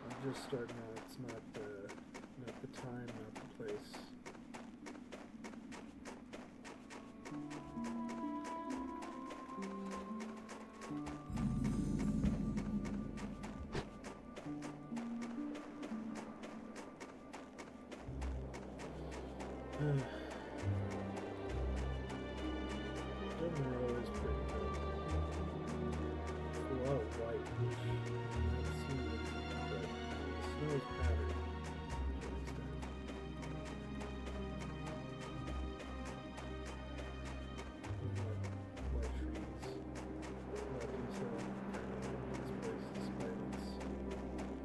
I'm just starting out. It's not the time, not the place. General is pretty good. It's a lot of white, which I haven't seen it, but snow is patterned to an extent. White trees. A lot of detail in this place despite its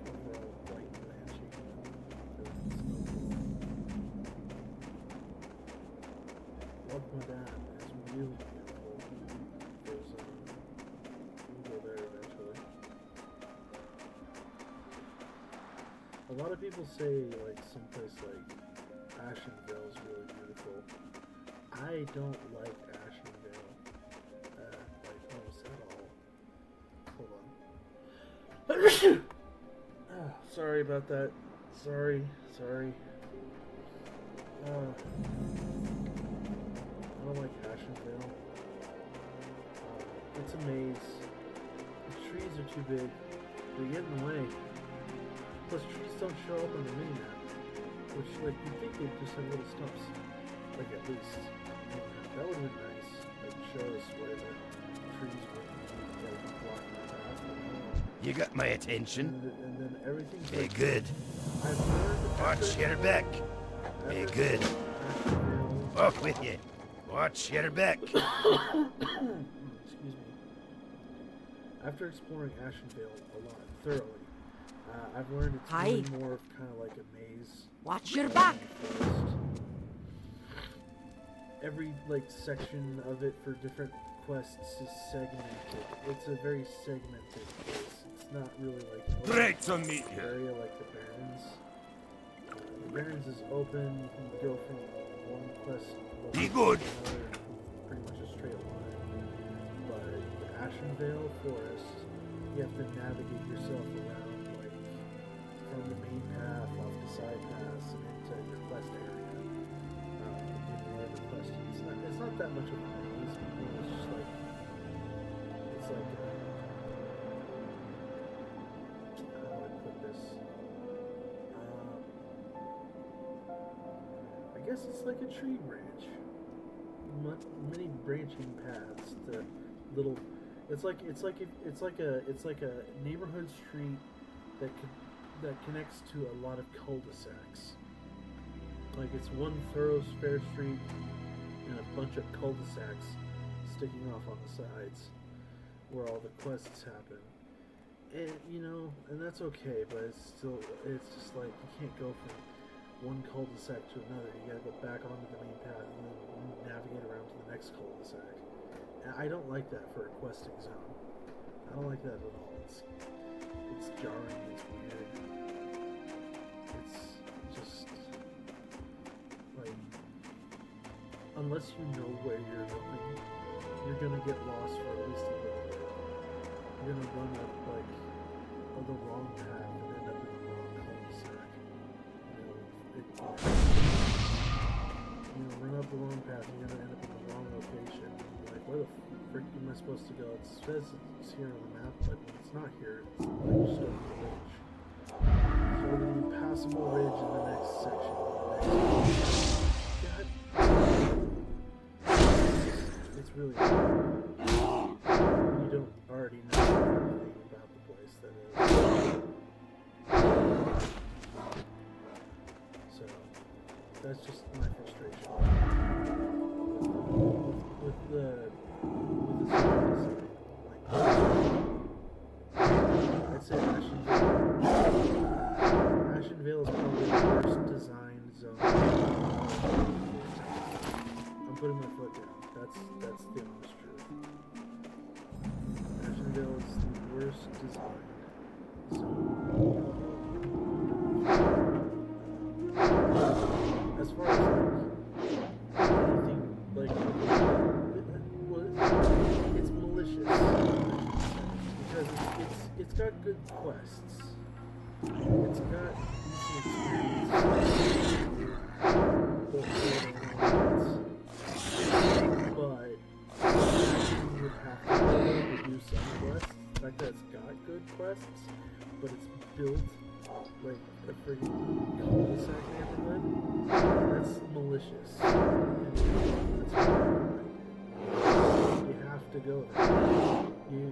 overall white blanching because of the snowfall. Love Madame is really beautiful. We'll go there eventually. A lot of people say like someplace like Ashenvale is really beautiful. I don't like Ashenvale like almost at all. Hold on. Sorry about that. Sorry. I don't like Ashenvale. It's a maze. The trees are too big. They get in the way. Plus, trees don't show up on the mini-map. Which, like, you'd think they'd just have little stumps. Like, at least. That would have been nice. Like, show us where the trees were like, blocking the path. But no. You got my attention. And then everything's Be like, good. I've learned Watch your back. Be good. Ashenvale. Off with you. Watch your back. Excuse me. After exploring Ashenvale a lot thoroughly, I've learned it's Hi. really more of kind of like a maze. Watch your back. Forest. Every like section of it for different quests is segmented. It's a very segmented place. It's not really like Great to meet you. area like the Barrens. The Barrens is open. You can go from one quest Be good. to another, pretty much a straight line. But the Ashenvale Forest, you have to navigate yourself around, like from the main path off the side paths and into your quest area. And learn the quest. It's not that much of a maze. It's just like how do I put this? I guess it's like a tree branch. Many branching paths to little. It's like a neighborhood street that connects to a lot of cul-de-sacs. Like it's one thoroughfare street and a bunch of cul-de-sacs sticking off on the sides where all the quests happen. And and that's okay, but it's just like you can't go from one cul-de-sac to another. You gotta go back onto the main path and then navigate around to the next cul-de-sac. And I don't like that for a questing zone. I don't like that at all. It's jarring, it's weird. It's just like unless you know where you're going, you're gonna get lost for at least a little bit. You're gonna run up like the wrong path and end up in the wrong cul-de-sac. Run up the wrong path and you're gonna end up in the wrong location. You're like, where the frick am I supposed to go? It says it's here on the map, but it's not here. It's like just over the ridge. So over the impassable ridge in the next section. It's really hard. You don't already know anything about the place that is. So that's just my frustration with the sound design. Like, I'd say Ashenvale is probably the worst designed zone. I'm putting my foot down. That's forest design. So, as far as like anything like it's malicious because it's got good quests. It's got decent experience. But you would have to do some quests. The fact that it's got good quests, but it's built like a friggin' cul-de-sac neighborhood, that's malicious. And that's why you have to go there. You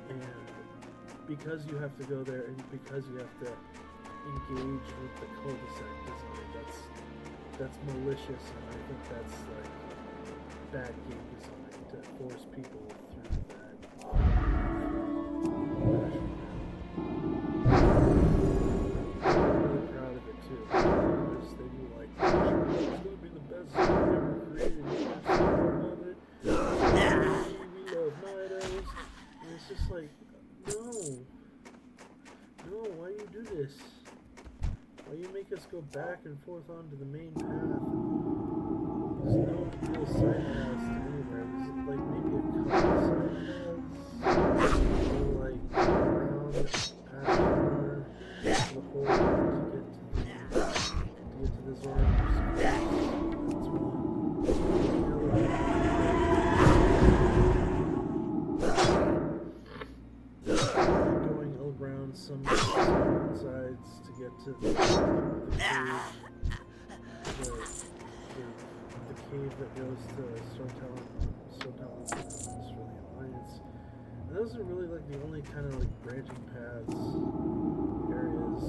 and because you have to go there and because you have to engage with the cul-de-sac design, that's malicious, and I think that's like bad game design to force people through that. I'm really proud of it too, because they do like, it's gonna be the best game ever created. We love night owls, and it's just like, no, why you do this? Why you make us go back and forth onto the main path? There's no real side paths to anywhere. There's like maybe a couple side paths, or like around Ashmore, the hole to get to the Zora. That's one. Going around some sides to get to the cave that goes to Storytelling for the Alliance. And those are really like the only kind of like branching paths areas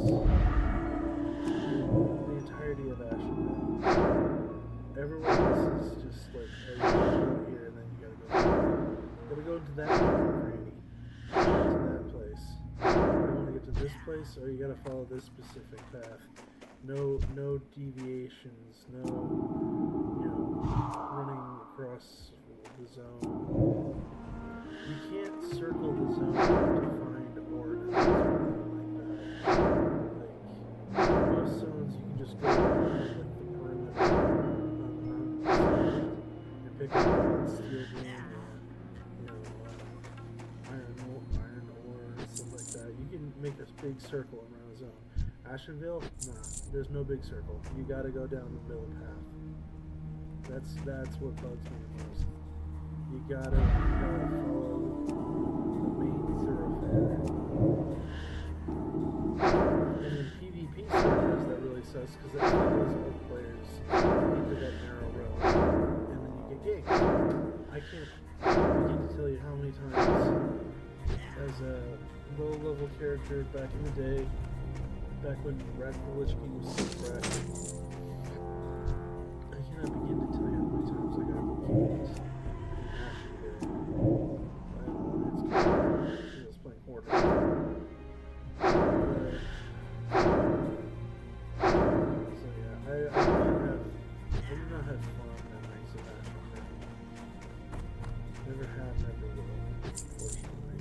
in the entirety of Ashenvale. Everywhere else is just like, oh, you gotta go here and then you gotta go into that granny, to that place. You want to get to this place, or you gotta follow this specific path. No deviations, no, running across the zone. You can't circle the zone to find ore or anything like that. Like, most zones you can just go around like the perimeter on the mountains and pick up steel beam or, iron ore and stuff like that. You can make a big circle around a zone. Ashenvale, nah, there's no big circle. You gotta go down the middle path. That's what bugs me the most. You gotta follow the main thoroughfare. And in PvP servers, that really sucks because that follows all players into that narrow road, and then you get gigged. I can't begin to tell you how many times, as a low-level character back in the day, back when Rat Lich King was so fresh, I cannot begin to tell you how many times I got games in Ashenvale by an Alliance character who was playing Horde. So yeah, I do not have fun at nights of Ashenvale. Never have, never will, unfortunately.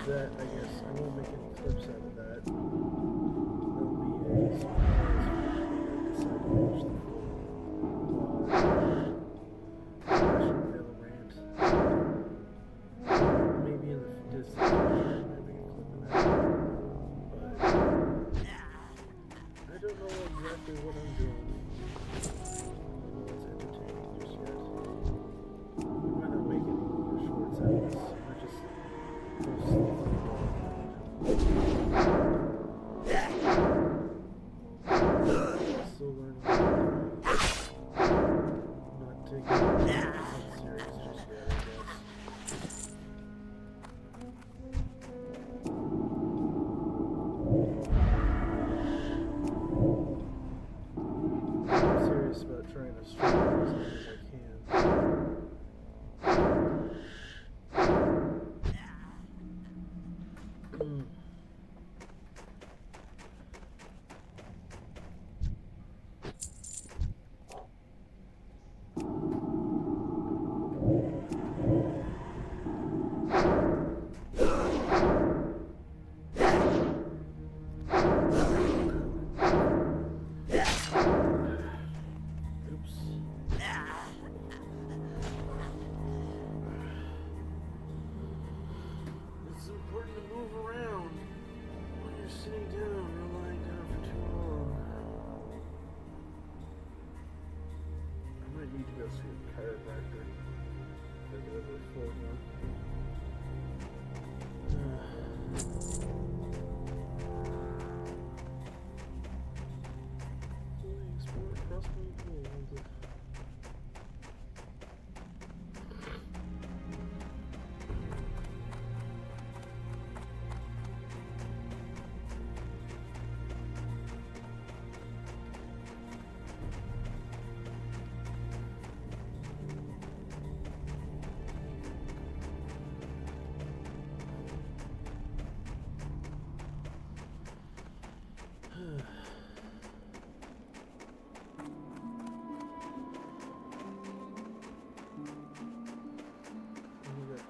That, I guess, I won't make any clips out of that. That'll be a surprise when I decide to finish the full Ashenvale rant. Maybe in the distant future, I might make a clip of that. But I don't know exactly what I'm doing. I don't know what's entertaining just yet. I might not make any more shorts out of this. I just post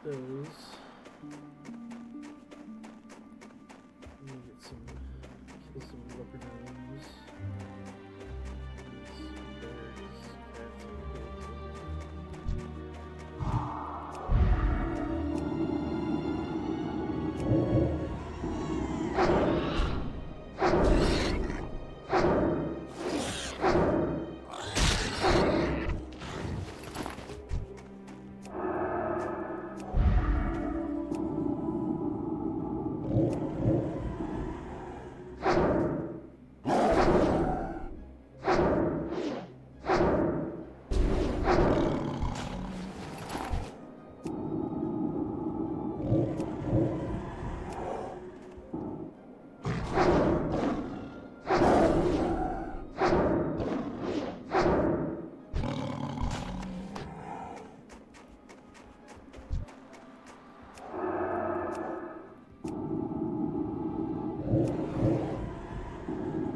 those. Let me get some, kill some leopardos. These bears, cats, and pigs.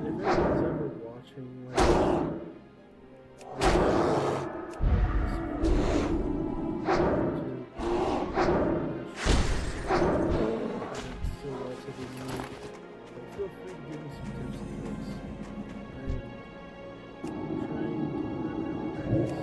If anyone's ever watching like still relatively new, but feel free to give me some tips and tricks. I am trying to learn how to do this.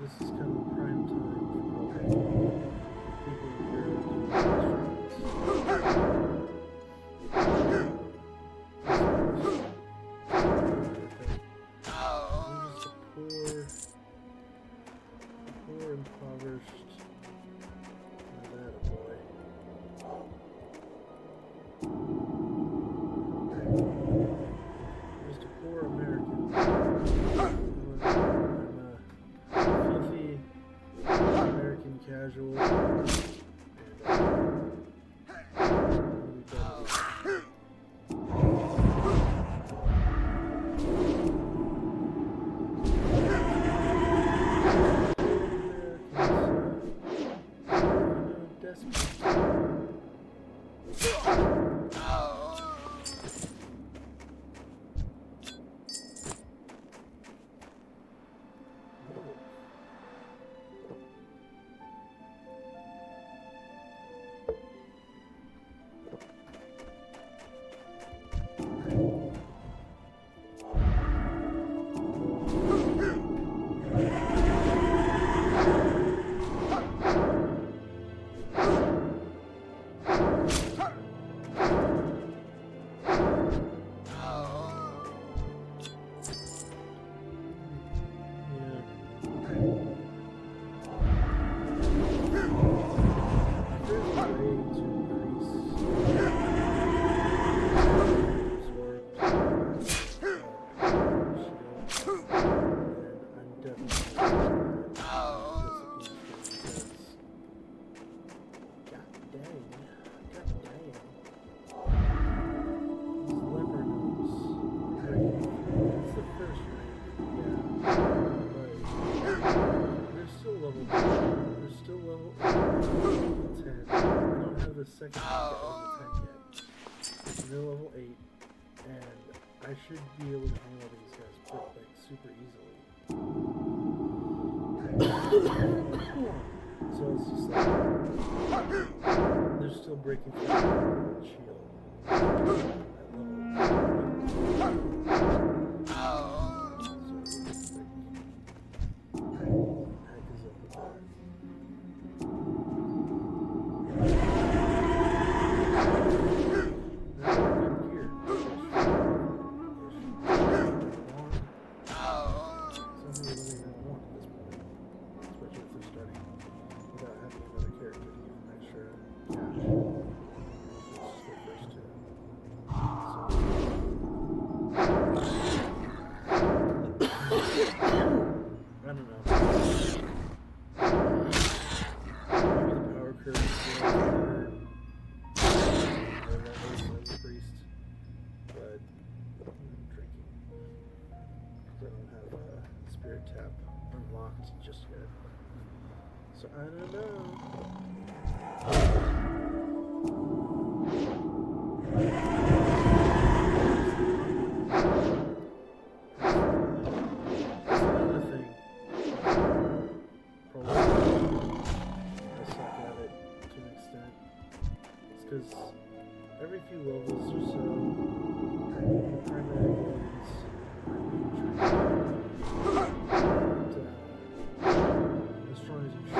This is kind of prime time for people who care about I'm just a poor impoverished. That a boy. Just a poor American. I'm a filthy American casual. Second level 10 yet. They're level 8, and I should be able to handle these guys like super easily. So it's just like they're still breaking through the shield at level 8. Heck is up with that. just yet. So I don't know. That's another thing. Probably I suck at it to an extent. It's because every few levels or so, primary abilities are being trained. And as strong as you should.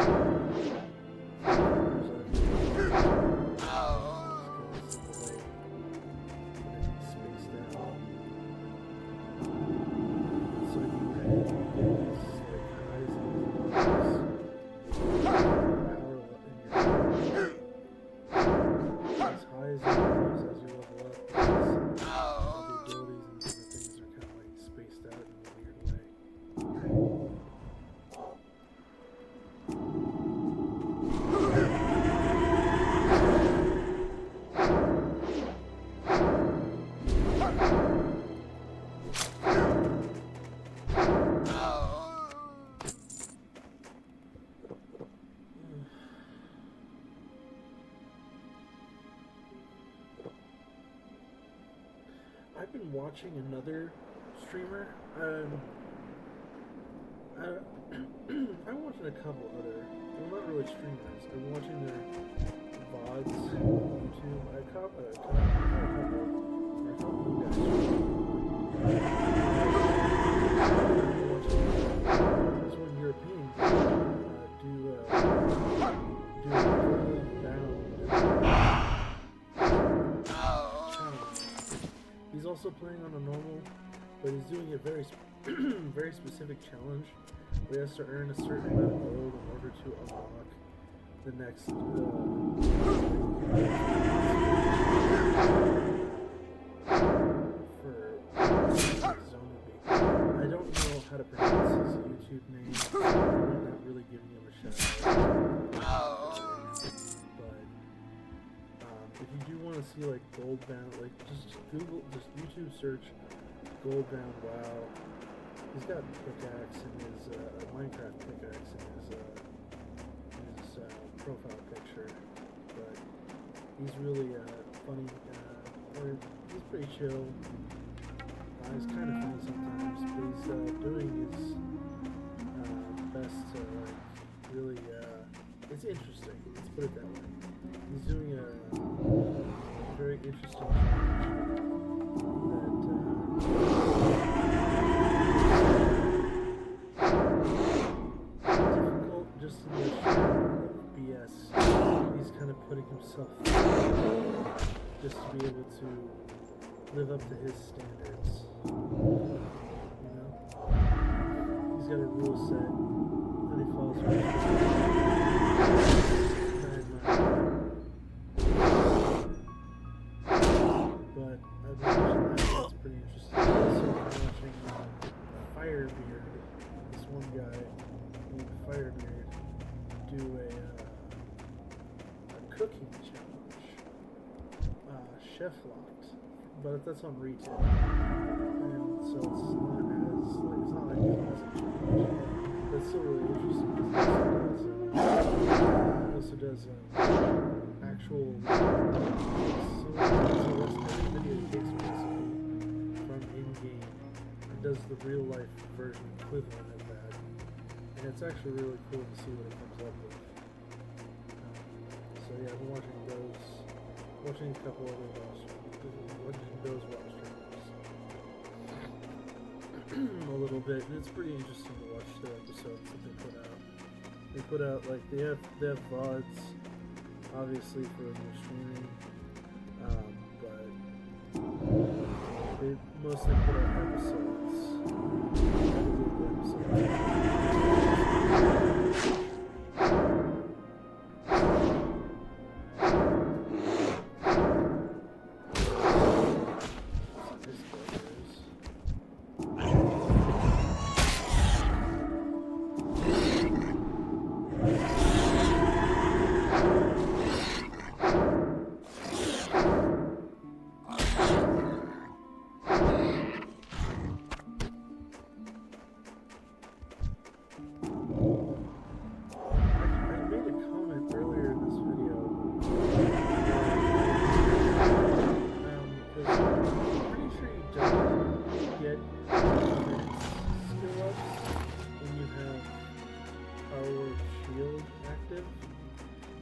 I've been watching another streamer. I'm watching a couple other. They're not really streamers. I'm watching their VODs on YouTube. I caught a couple of guys. This one European do He's also playing on a normal, but he's doing a very, very specific challenge where he has to earn a certain amount of gold in order to unlock the next for zombie. I don't know how to pronounce his YouTube name, so I'm not really giving him a shout out. If you do want to see like Goldbound, like just YouTube search Goldbound WoW. He's got a pickaxe in his Minecraft pickaxe in his profile picture, but he's really funny. Or he's pretty chill. He's kind of funny sometimes, but he's doing his best to like really. It's interesting. Let's put it that way. He's doing a very interesting challenge that difficult just in the sheer BS. He's kind of putting himself just to be able to live up to his standards. You know, he's got a rule set that he follows. But I've been watching that, that's pretty interesting. I've also been watching Firebeard, this one guy named Firebeard, do a cooking challenge, Chef Locked, but that's on retail, and so it's not like a classic challenge. That's still really interesting because he also does actual. So every video he takes a recipe from in-game and does the real-life version equivalent of that, and it's actually really cool to see what it comes up with. So yeah, I've been watching a couple other watching those watch streamers a little bit, and it's pretty interesting to watch the episodes that they put out. They put out like they have VODs, obviously for their streaming, but they mostly put out episodes.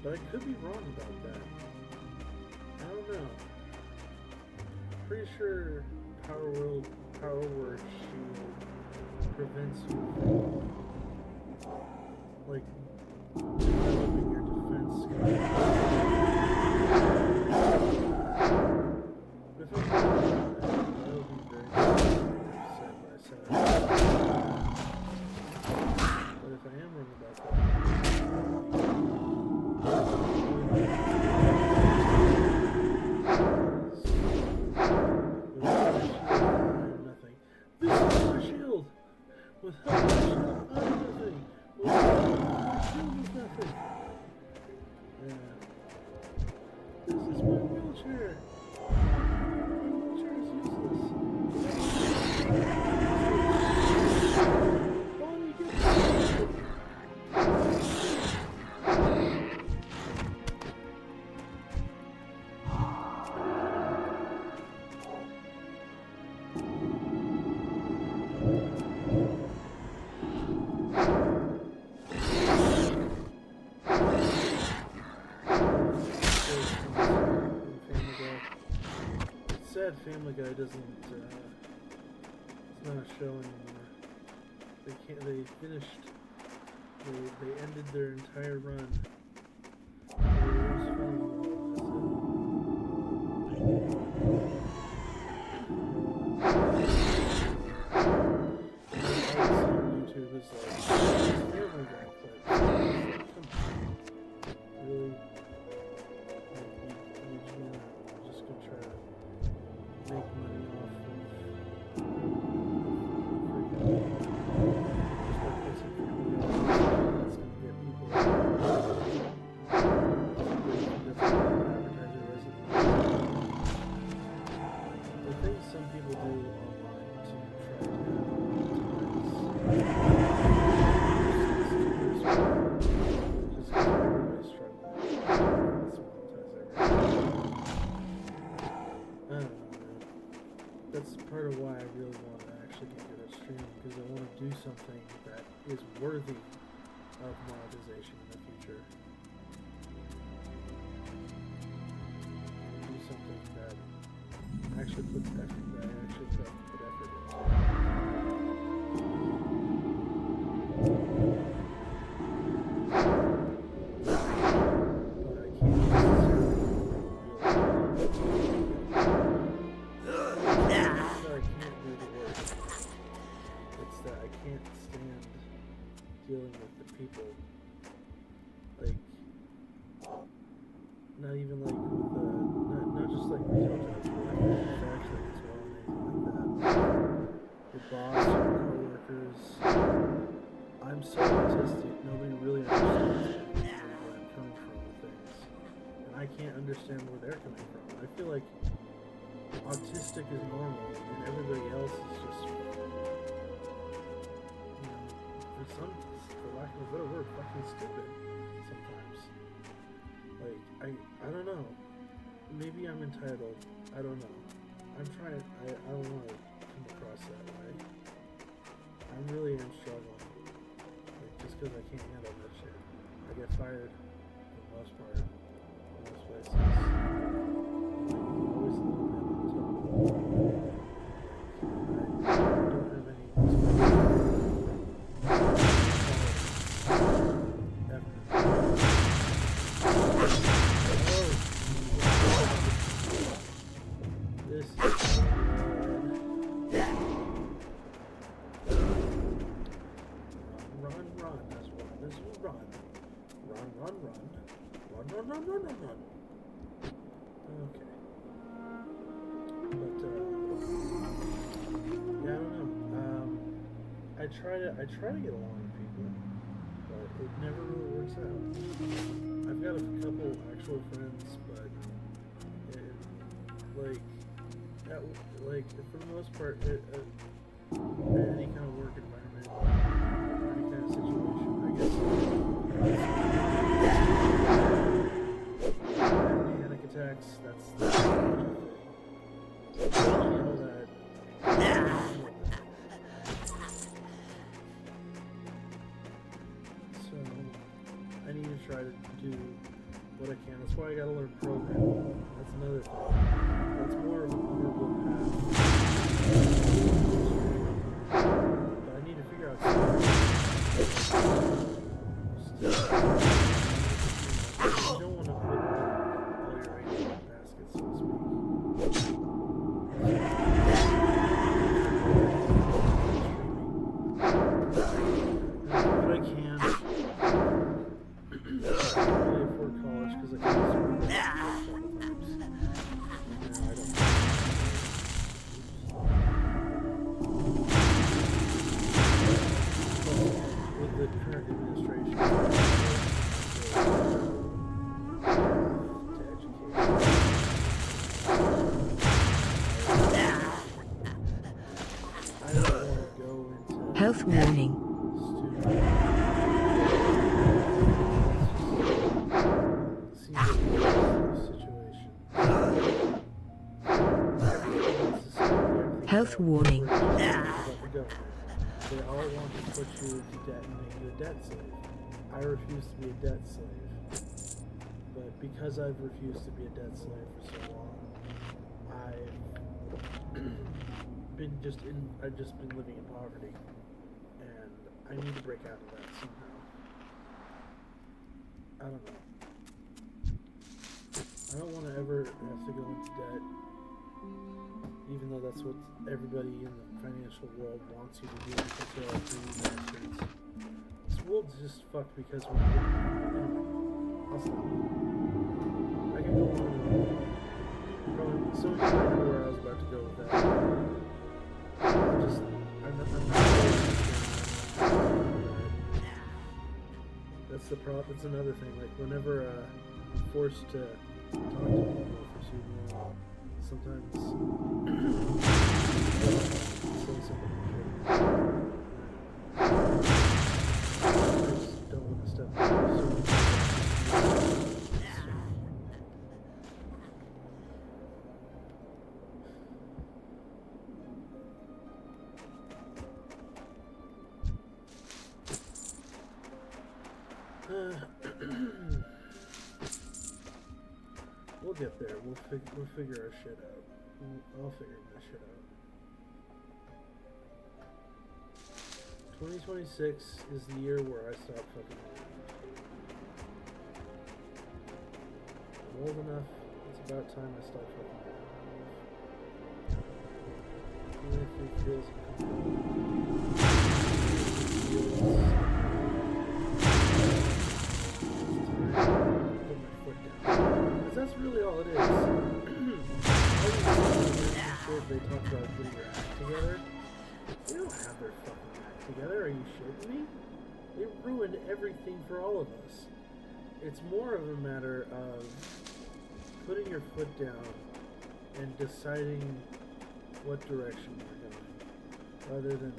But I could be wrong about that. I don't know. Pretty sure Power Word Shield prevents you from, like, developing your defense skills. If I'm wrong about that, would be very upset by side. But if I am wrong about that, nothing. This is my shield! Without my shield, I'm nothing! Without my shield is nothing! Yeah. This is my wheelchair! My wheelchair is useless. Bonnie, get sad Family Guy doesn't, it's not a show anymore. They finished, they ended their entire run. It was funny YouTube is like, Family Guy clips. Come on. Really? You just gonna try to make money off of the things some people do online to try to just because everybody's struggling. Let's monetize everything. I don't know, man. That's part of why I really want to actually get good at streaming, because I want to do something that is worthy of monetization in the future. Do something that actually puts effort, that I actually put effort into. But I can't necessarily I can't do the work. It's that I can't stand dealing with the people. Like, not even like with the, not just like retail jobs, but like manufacturing as well, and anything like that. Your boss, your coworkers. I'm so autistic, nobody really understands me and where I'm coming from with things. And I can't understand where they're coming from. I feel like autistic is normal, and everybody else is just, you know, for lack of a better word, fucking stupid sometimes. Like, I don't know. Maybe I'm entitled. I don't know. I'm trying. I don't want to come across that way. I really am struggling. Like, just because I can't handle that shit. I get fired for the most part in most places. Like, always a little bit on top. Like, I don't have any ever. This is run, that's what this is, run. Run. Okay. But, yeah, I don't know. I try to get along with people, but it never really works out. I've got a couple actual friends, but for the most part, any kind of work environment, or any kind of situation, I guess. Panic attacks, that's the thing. All that. So, I need to try to do what I can. That's why I gotta learn programming. That's another thing. That's more of an honorable path. But I need to figure out something. You don't want to put all your eggs in one basket, so to speak. But I can. Really afford college because I can use it a couple times. No, I don't. With the current administration, to education. I don't want to go into Health warning. Health warning. They all want to put you into debt and make you a debt slave. I refuse to be a debt slave. But because I've refused to be a debt slave for so long, I've just been living in poverty. And I need to break out of that somehow. I don't know. I don't want to ever have to go into debt, even though that's what everybody in the financial world wants you to do because they're all greedy bastards. This world's just fucked because we're anyway, I'll stop. I can go on and on. So you might know where I was about to go with that. I'm not that's the problem. That's another thing. Like whenever I'm forced to talk to people for too long, sometimes say something I just don't want to step on we'll get there. We'll figure our shit out. I'll figure my shit out. 2026 is the year where I stop fucking around. I'm old enough. It's about time I stop fucking around. Even if it feels uncomfortable. That's really all it is. They talk about getting their act together. They don't have their fucking act together. Are you shitting me? They ruined everything for all of us. It's more of a matter of putting your foot down and deciding what direction you're going, rather than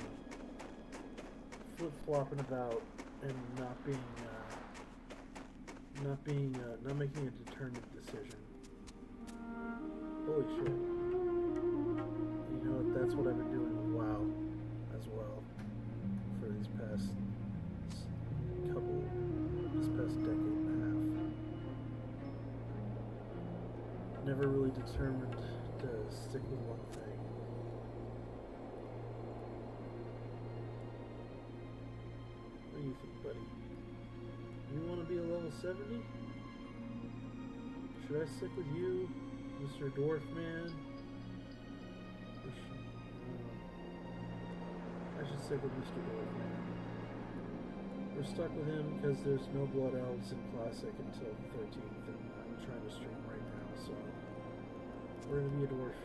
flip-flopping about and not making a determined decision. Holy shit. You know what, that's what I've been doing with WoW as well for this past decade and a half. Never really determined to stick with one thing. What do you think, buddy? You want to be a level 70? Should I stick with you, Mr. Dwarf Man? I should stick with Mr. Dwarf Man. We're stuck with him because there's no Blood Elves in Classic until the 13th, and I'm trying to stream right now, so we're gonna be a dwarf.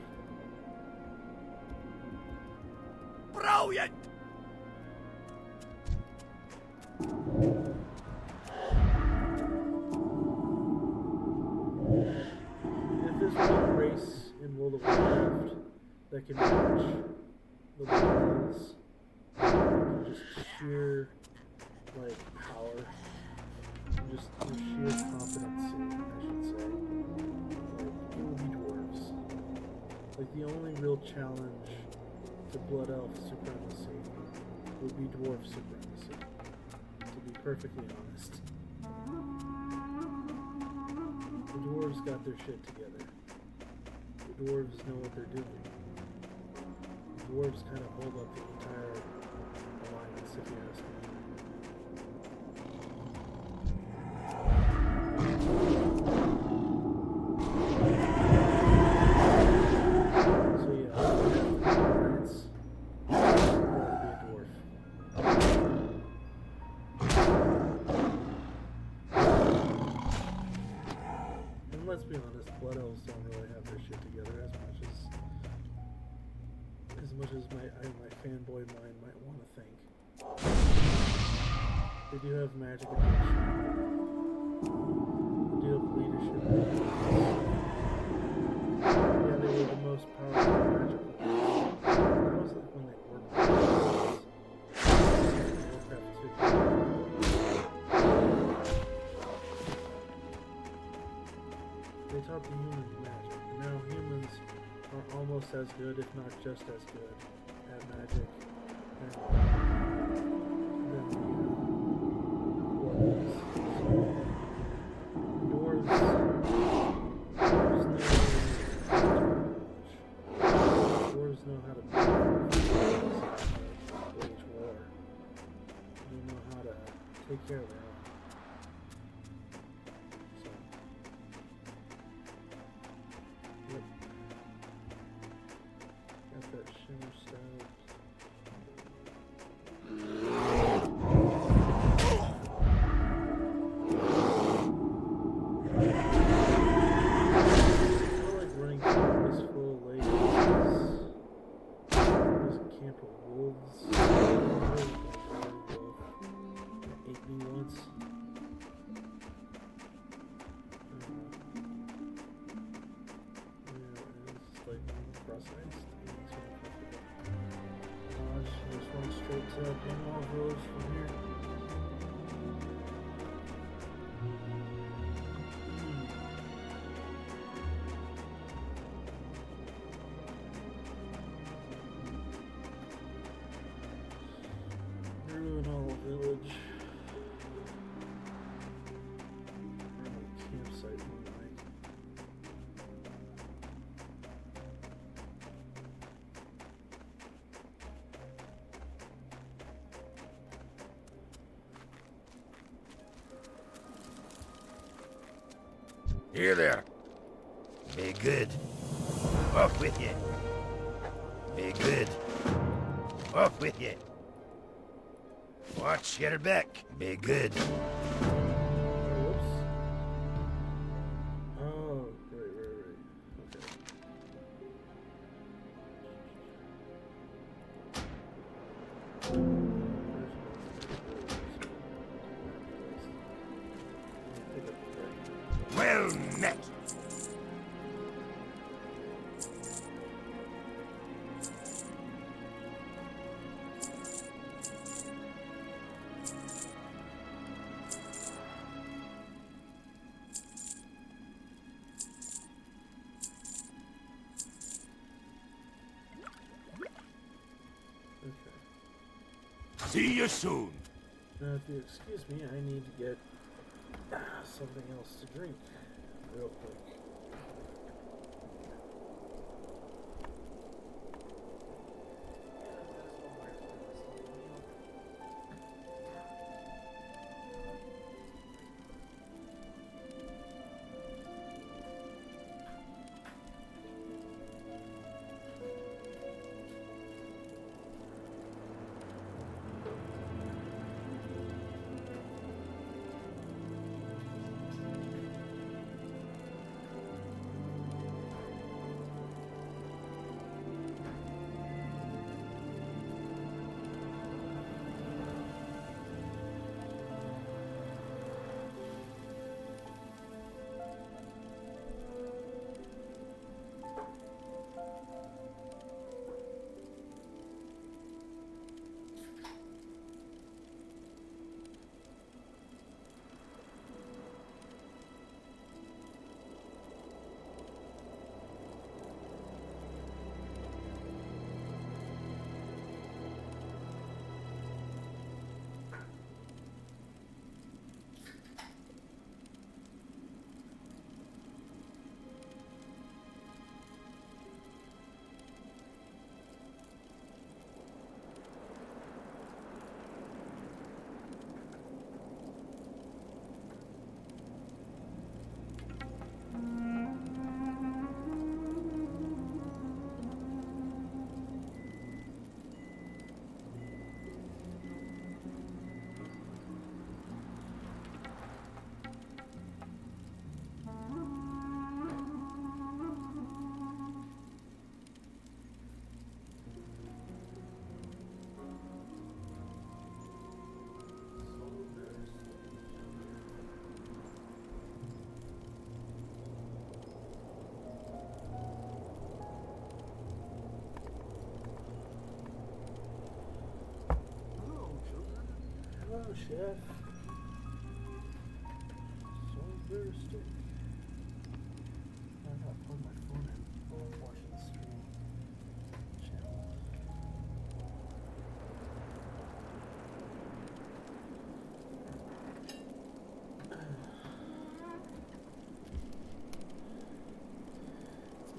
Brilliant! If there's one race in World of Warcraft that can match the Blood Elves, just sheer power, just the sheer competency, I should say, it will be dwarves. The only real challenge to Blood Elf supremacy would be dwarf supremacy, to be perfectly honest. The dwarves got their shit together. The dwarves know what they're doing. The dwarves kind of hold up the entire alliance, if you ask me. So yeah, alliance, be a dwarf. And let's be honest, blood elves don't really have their shit together as much as my fanboy mind might want to think. They do have magic addiction. They do have leadership abilities. Yeah, they were the most powerful magical ones. That was like when they were Warcraft 2. They taught the humans magic. Now humans are almost as good, if not just as good, at magic than the dwarves. Dwarves know how to wage war. They know how to take care of their own. So, yep. Got that shimmer stout. I like running through this full of ladies. There's a camp of wolves. That ate me once. Yeah, it's like cross-eyes. Just run straight to Billaxle Village from here. Ruinal Village. Campsite one night. Here there. Be good. Off with you. Be good. Off with you. Watch your back. Be good. Whoops. Oh, right. Okay. Well met. Okay. See you soon. Now, if you excuse me, I need to get something else to drink real quick. chef. Salisbury steak. I gotta plug my phone in while I'm watching the stream. Channel.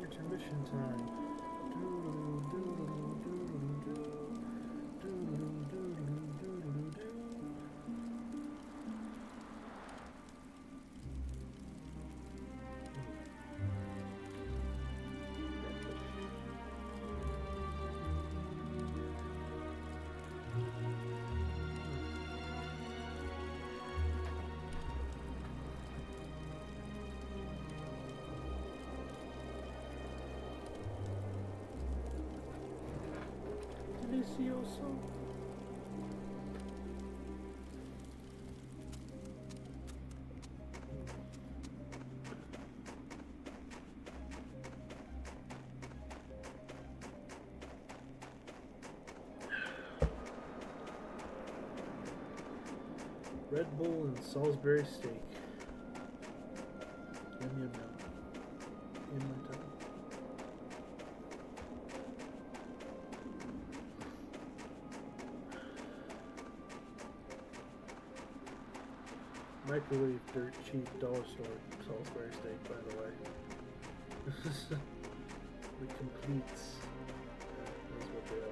It's intermission time. Delicioso. Red Bull and Salisbury steak. Yum yum yum. In my tongue. Microwave dirt cheap dollar store Salisbury steak, by the way. The completes. That's what they are.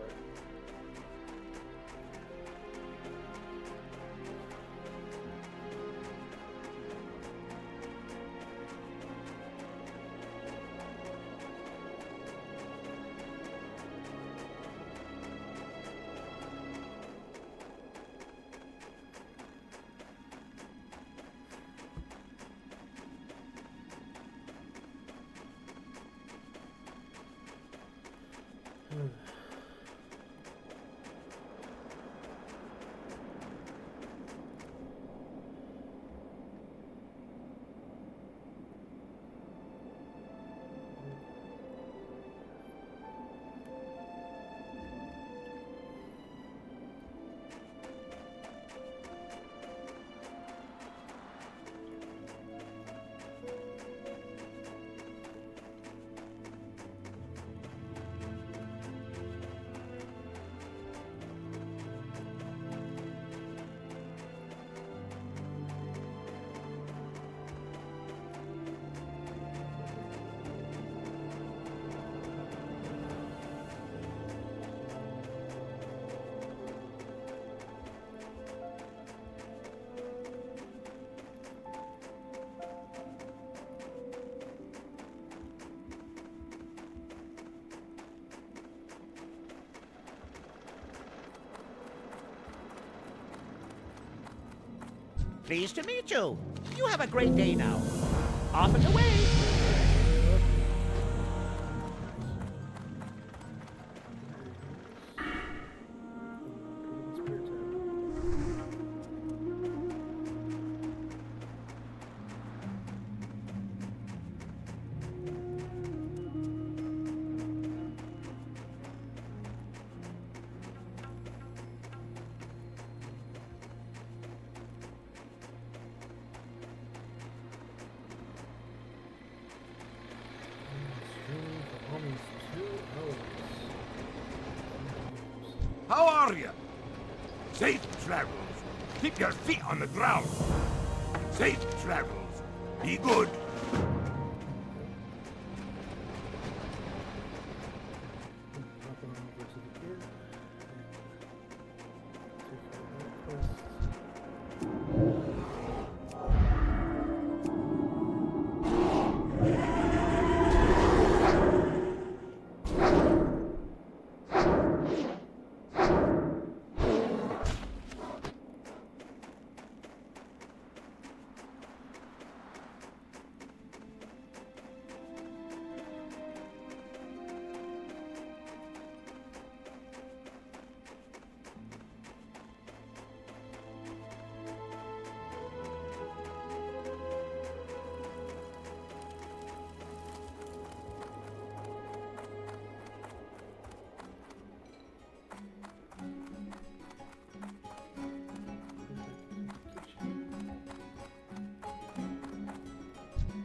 Pleased to meet you. You have a great day now. Off and away. How are you? Safe travels. Keep your feet on the ground. Safe travels. Be good.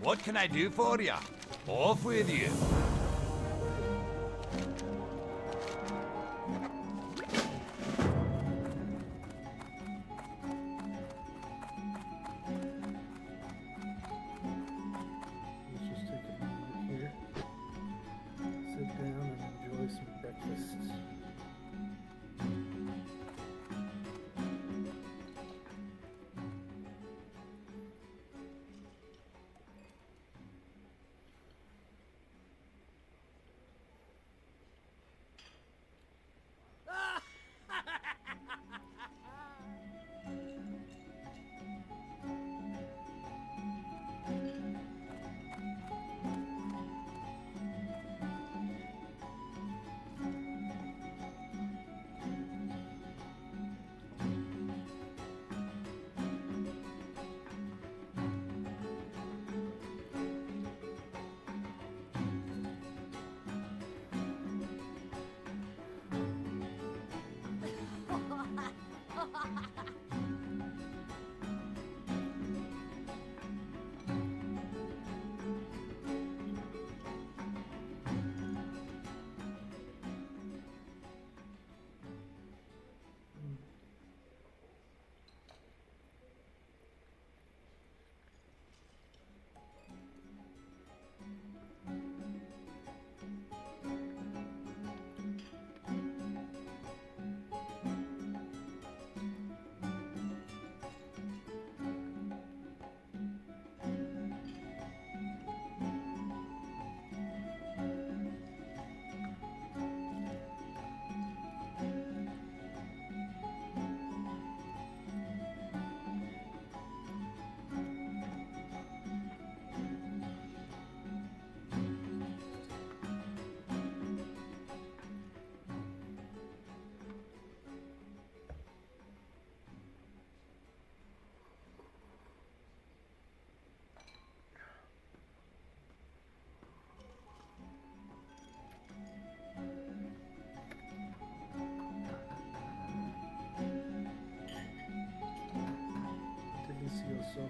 What can I do for you? Off with you. Let's just take a moment here. Sit down and enjoy some breakfast. Delicioso.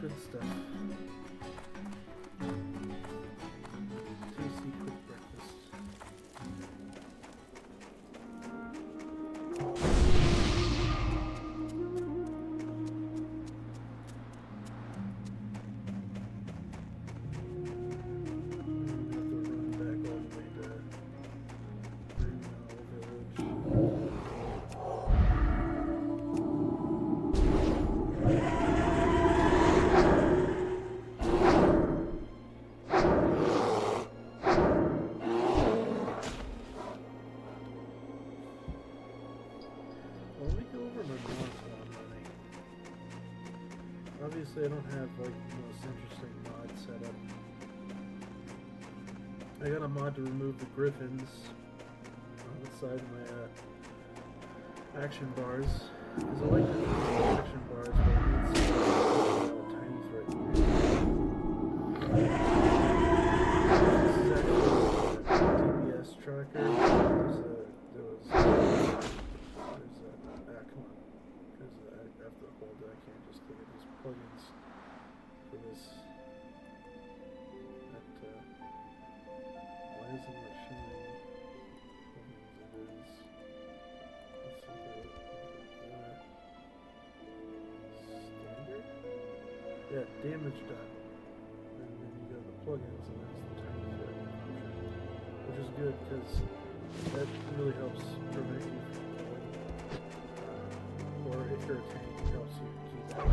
Good stuff. Tasty quick breakfast. Obviously, I don't have like the most interesting mod set up. I got a mod to remove the griffins on the side of my action bars. Because I like the action bars, but it's tiny threat here. This is actually a DPS tracker. There's come on. Because I have to hold it, I can't just look at these plugins for this. Why isn't it showing plugins? Let's see here. Standard? Yeah, damage done. And then you go to the plugins and there's the tiny threat option. Which is good because that really helps prevent you from falling. Or if you're a tank, it helps you keep that.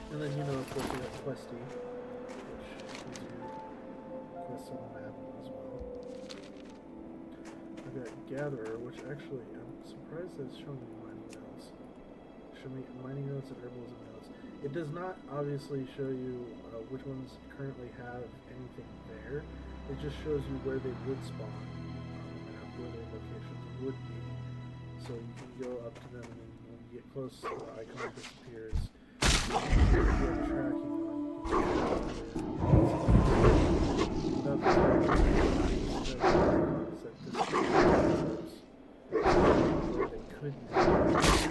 And then, of course, we got Questy, which gives you quests on the map as well. I've got Gatherer, which actually, I'm surprised that it's showing me mining nodes. Show me mining nodes and herbalism nodes. It does not obviously show you which ones currently have anything there. It just shows you where they would spawn on the map. where their locations would be. So you can go up to them, and then when you get close, the icon disappears. If you have tracking on, without the tracking, they could be actually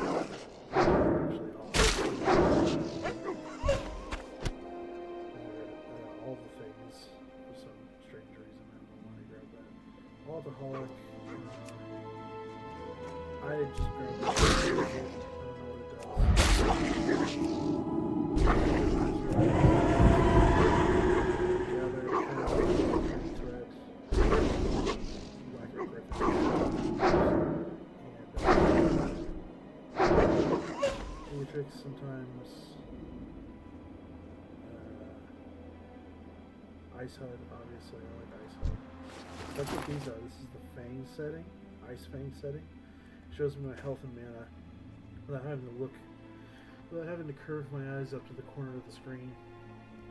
all the things for some strange reason. I don't know why I grabbed that. Alcoholic. I just grabbed that. I don't know what it does. Gather, thread, Blacker Griffin. Matrix sometimes. Ice HUD, obviously, I like Ice HUD. That's what these are. This is the Fang setting, Ice Fang setting. Shows me my health and mana without having to without having to curve my eyes up to the corner of the screen.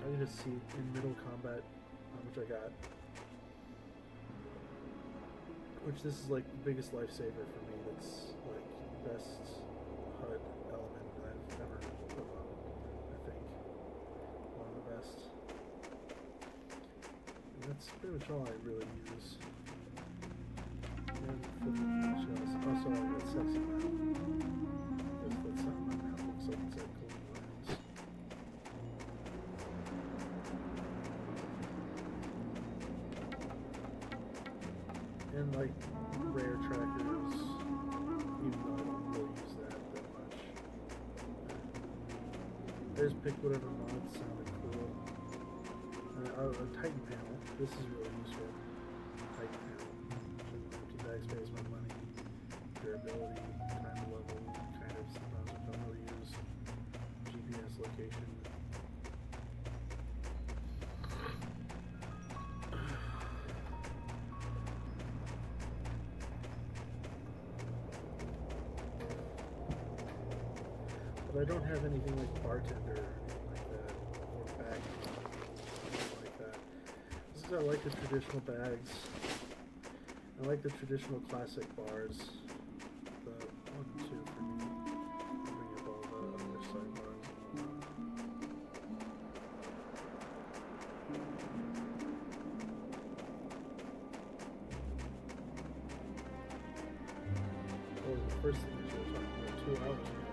I can just see in middle combat how much I got. Which this is like the biggest lifesaver for me. That's like the best HUD element that I've ever put on, I think. One of the best. That's pretty much all I really use. And for the shells, also I got sexy map. Because that's not my map, looks like it's at Golden Lands. And like rare trackers, even though I don't really use that much. I just picked whatever mods sounded cool. A Titan panel. This is really useful. Titan panel. Empty backspace, my money, durability, time to level, kind of sometimes I don't really use. GPS location. But I don't have anything like bartender or anything like that, or bag. I like the traditional bags. I like the traditional classic bars. The 1 and 2 for me. Bring up all the other side bars. Oh, the first thing I should have talked about 2 hours ago.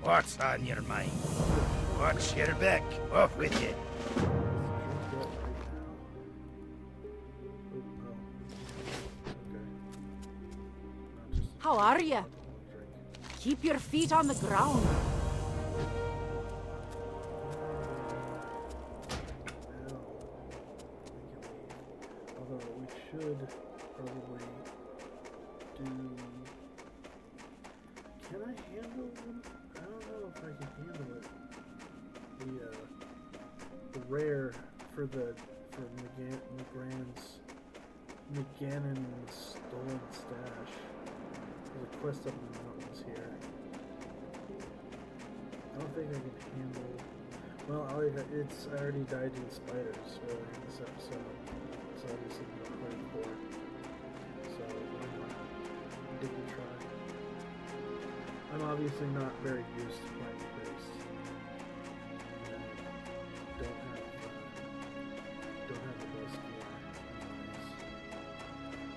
What's on your mind? What's your back? Off with you. How are you? Keep your feet on the ground. Although we should probably do... Can I handle them? I don't know if I can handle it. The rare for McGannon's stolen stash. There's a quest up in the mountains here. I don't think I can handle. Well, I already died to the spiders earlier in this episode, so obviously not hardcore. So why not? Give it a try. I'm obviously not very used to playing priest. Don't have the best gear.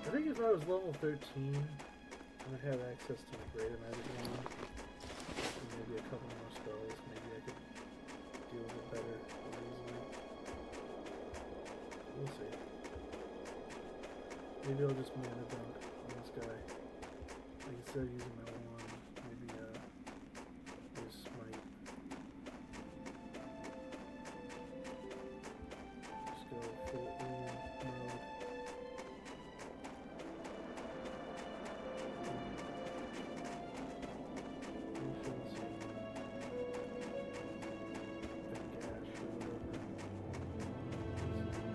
I think if I was level 13 and I had access to the greater magic wand, and maybe a couple more spells, maybe I could deal with it better easily. We'll see. Maybe I'll just mana dunk on this guy. Like instead of using my wand, maybe use smite. Just go full mode.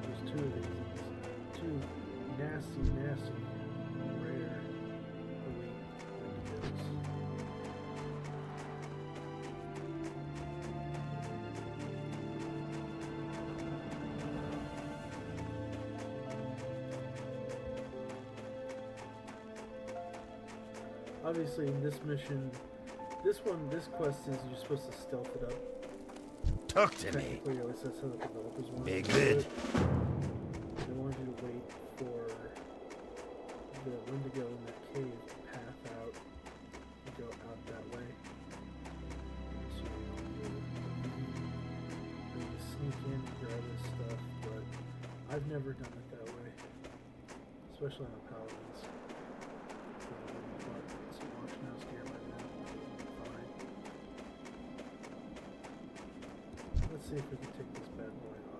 There's 2 of these. 2 nasty, rare elite ideas. obviously in this mission, this quest is you're supposed to stealth it up. Talk to me. Technically, at least that's how the developers want Be you to good. do it. They want you to wait for the Wendigo in that cave to path out and go out that way. So you sneak in and grab this stuff, but I've never done it that way, especially on Paladins. So watch mouse gear by now. Fine. Let's see if we can take this bad boy on.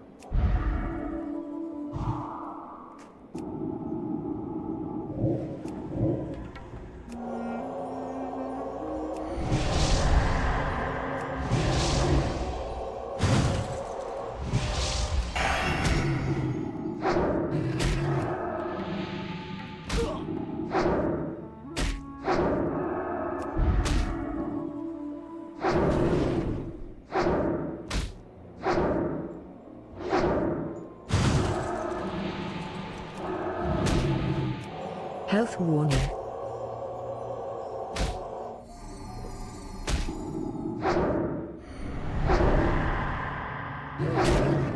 Health warning.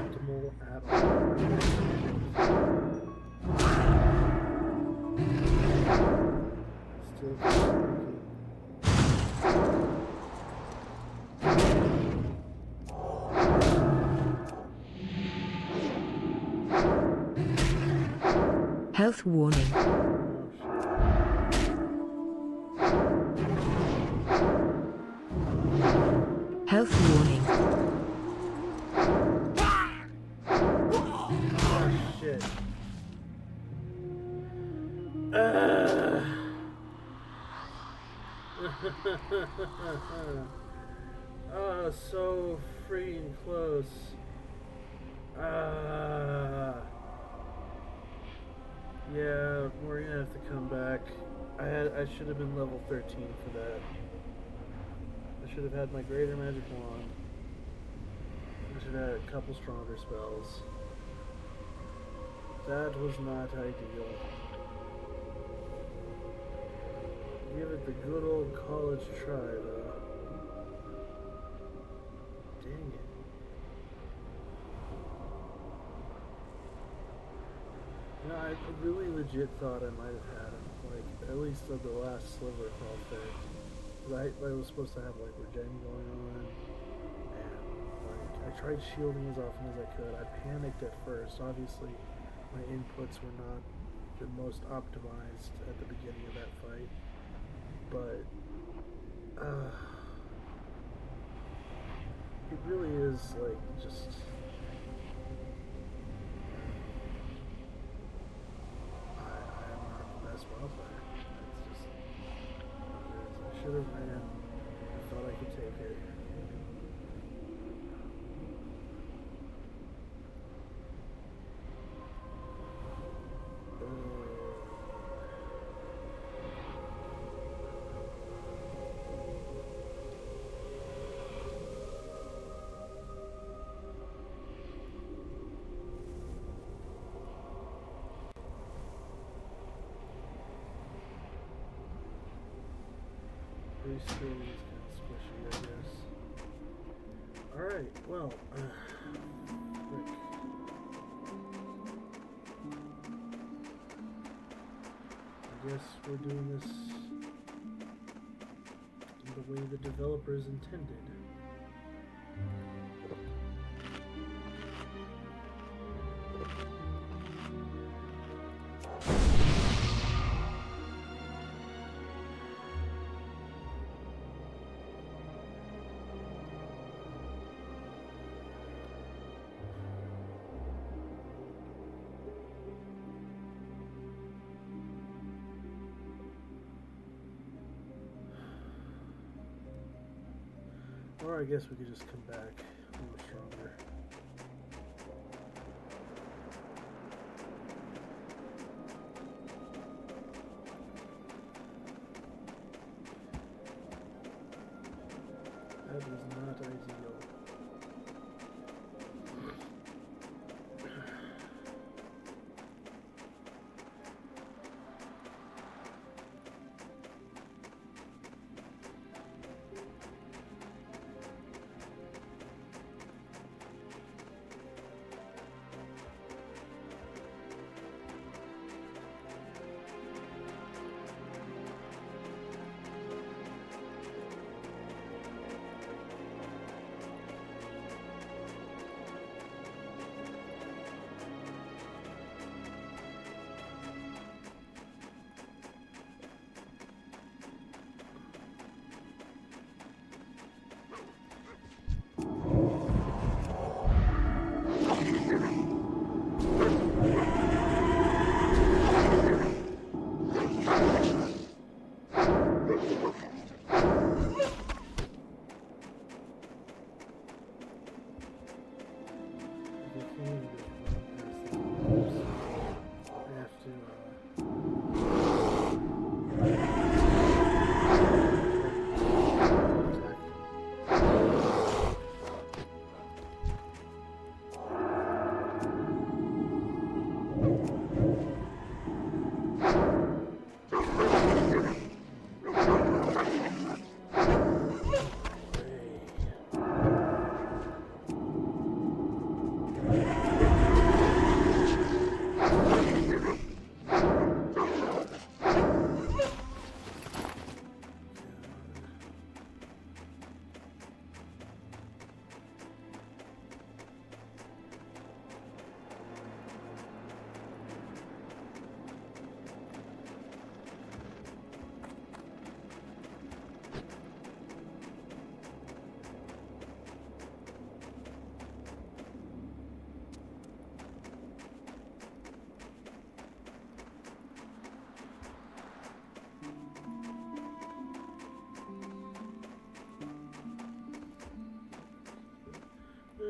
Optimal at all. Still thinking. Health warning. Health warning. Oh shit. Oh, so freaking close. Yeah, we're gonna have to come back. I should have been level 13 for that. I should have had my greater magic wand. I should have had a couple stronger spells. That was not ideal. Give it the good old college try, though. Dang it. You know, I really legit thought I might have had him, like, at least of the last sliver of all fair. I was supposed to have, like, regen going on, and, like, I tried shielding as often as I could. I panicked at first. Obviously, my inputs were not the most optimized at the beginning of that fight, but, it really is, like, just... WoW player. It's just I should have ran. I thought I could take it. These still is kind of squishy, I guess. Alright, well, frick. I guess we're doing this the way the developers intended. Or I guess we could just come back a little stronger. That was not ideal.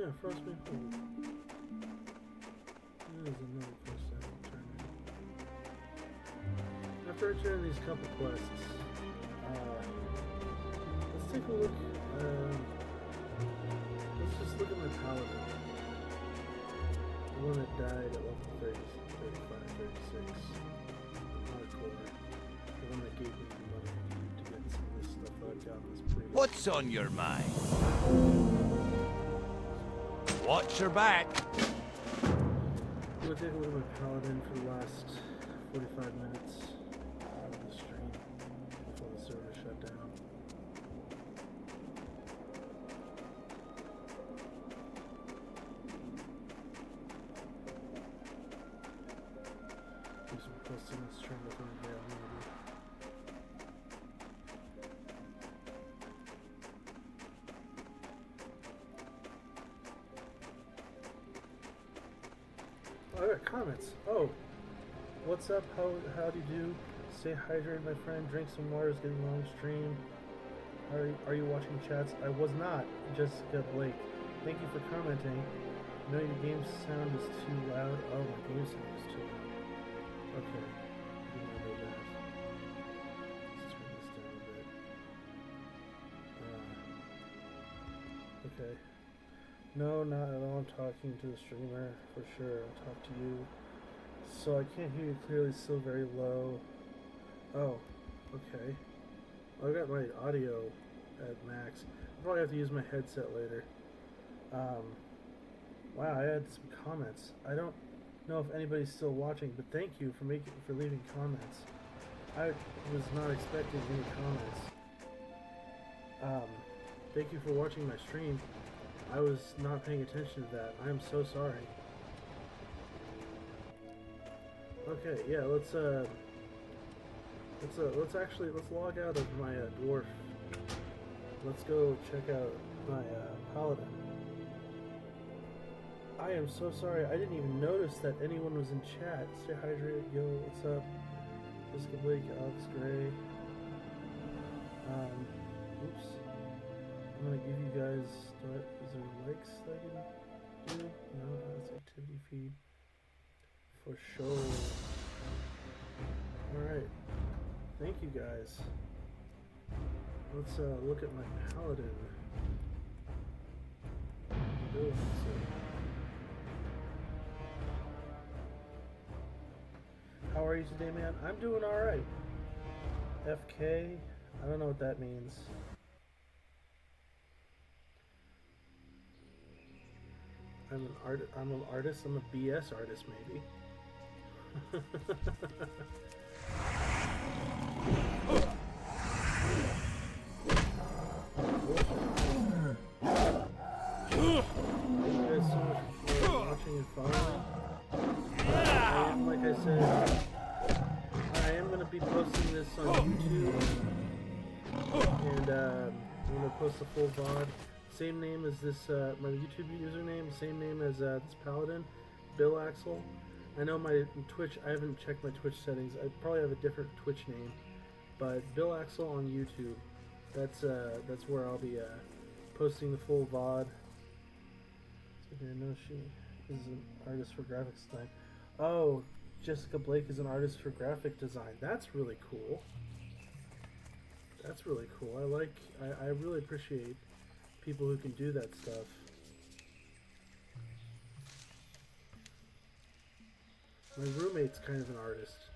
yeah, Frostbane Hold. There's another quest I haven't turned in. After I turn these couple quests, let's take a look. Let's just look at my paladin. The one that died at level 30, 35, 36. Hardcore. The one that gave me the money to get some of this stuff that I've got in this previous. What's on your mind? Watch your back. I'm gonna take a look at my paladin for the last 45 minutes of the stream before the server shut down. Do some posting on stream with anybody I want to do. Oh, I got comments. Oh, what's up? How do you do? Stay hydrated, my friend. Drink some water. It's getting a long stream. Are you watching chats? I was not. Jessica Blake. Thank you for commenting. I know your game sound is too loud. Oh, my game sound is too loud. Okay. I did not know that. Let's turn this down a bit. Okay. No, not at all. I'm talking to the streamer, for sure. I'll talk to you. So I can't hear you clearly, still very low. Oh, okay. I got my audio at max. I'll probably have to use my headset later. Wow, I had some comments. I don't know if anybody's still watching, but thank you for leaving comments. I was not expecting any comments. Thank you for watching my stream. I was not paying attention to that. I am so sorry. Okay, yeah, let's log out of my dwarf. Let's go check out my paladin. I am so sorry. I didn't even notice that anyone was in chat. Stay hydrated. Yo, what's up? Jessica Blake, Alex Gray. Oops. I'm gonna give you guys. Is there likes that I can do? No, that's activity feed. For sure. Alright. Thank you guys. Let's look at my paladin. How are you today, man? I'm doing alright. FK? I don't know what that means. I'm an artist. I'm a BS artist, maybe. Thank you guys so much for watching and following. Like I said, I am going to be posting this on YouTube, and I'm going to post the full VOD. Same name as this, my YouTube username, same name as this paladin, Billaxle. I know my Twitch, I haven't checked my Twitch settings. I probably have a different Twitch name, but Billaxle on YouTube. That's where I'll be posting the full VOD. So I know she is an artist for graphics design. Oh, Jessica Blake is an artist for graphic design. That's really cool. That's really cool. I really appreciate people who can do that stuff. My roommate's kind of an artist.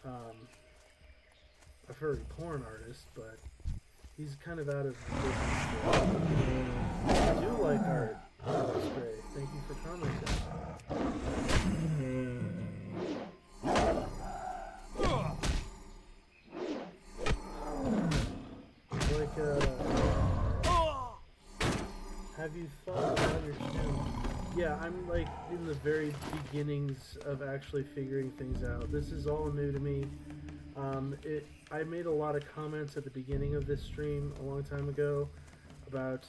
A furry porn artist, but he's kind of out of the business. I do like art. That's great. Thank you for commenting. Have you thought about your channel? Yeah, I'm like in the very beginnings of actually figuring things out. This is all new to me. I made a lot of comments at the beginning of this stream a long time ago about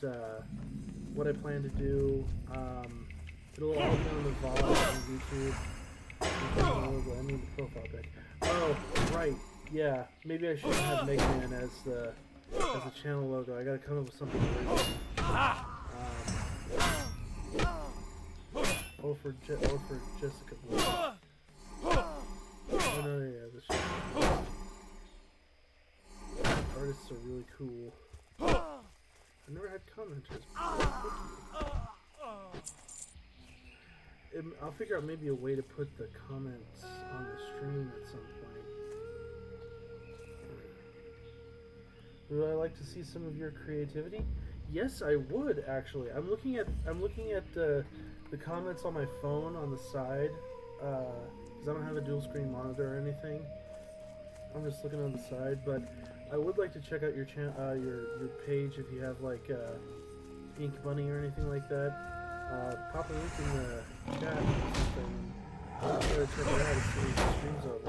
what I plan to do. It'll all be on the VOD on YouTube. I need the profile pic. Oh, right. Yeah, maybe I shouldn't have Megaman as a channel logo. I gotta come up with something original. or for Jessica Blue. Oh no, yeah, this artists are really cool. I've never had commenters before. I'll figure out maybe a way to put the comments on the stream at some point. Would I like to see some of your creativity? Yes, I would actually. I'm looking at the comments on my phone on the side because I don't have a dual screen monitor or anything. I'm just looking on the side, but I would like to check out your your page if you have like Ink Bunny or anything like that. Pop a link in the chat or something. I'll try to check it out as soon as the stream's over.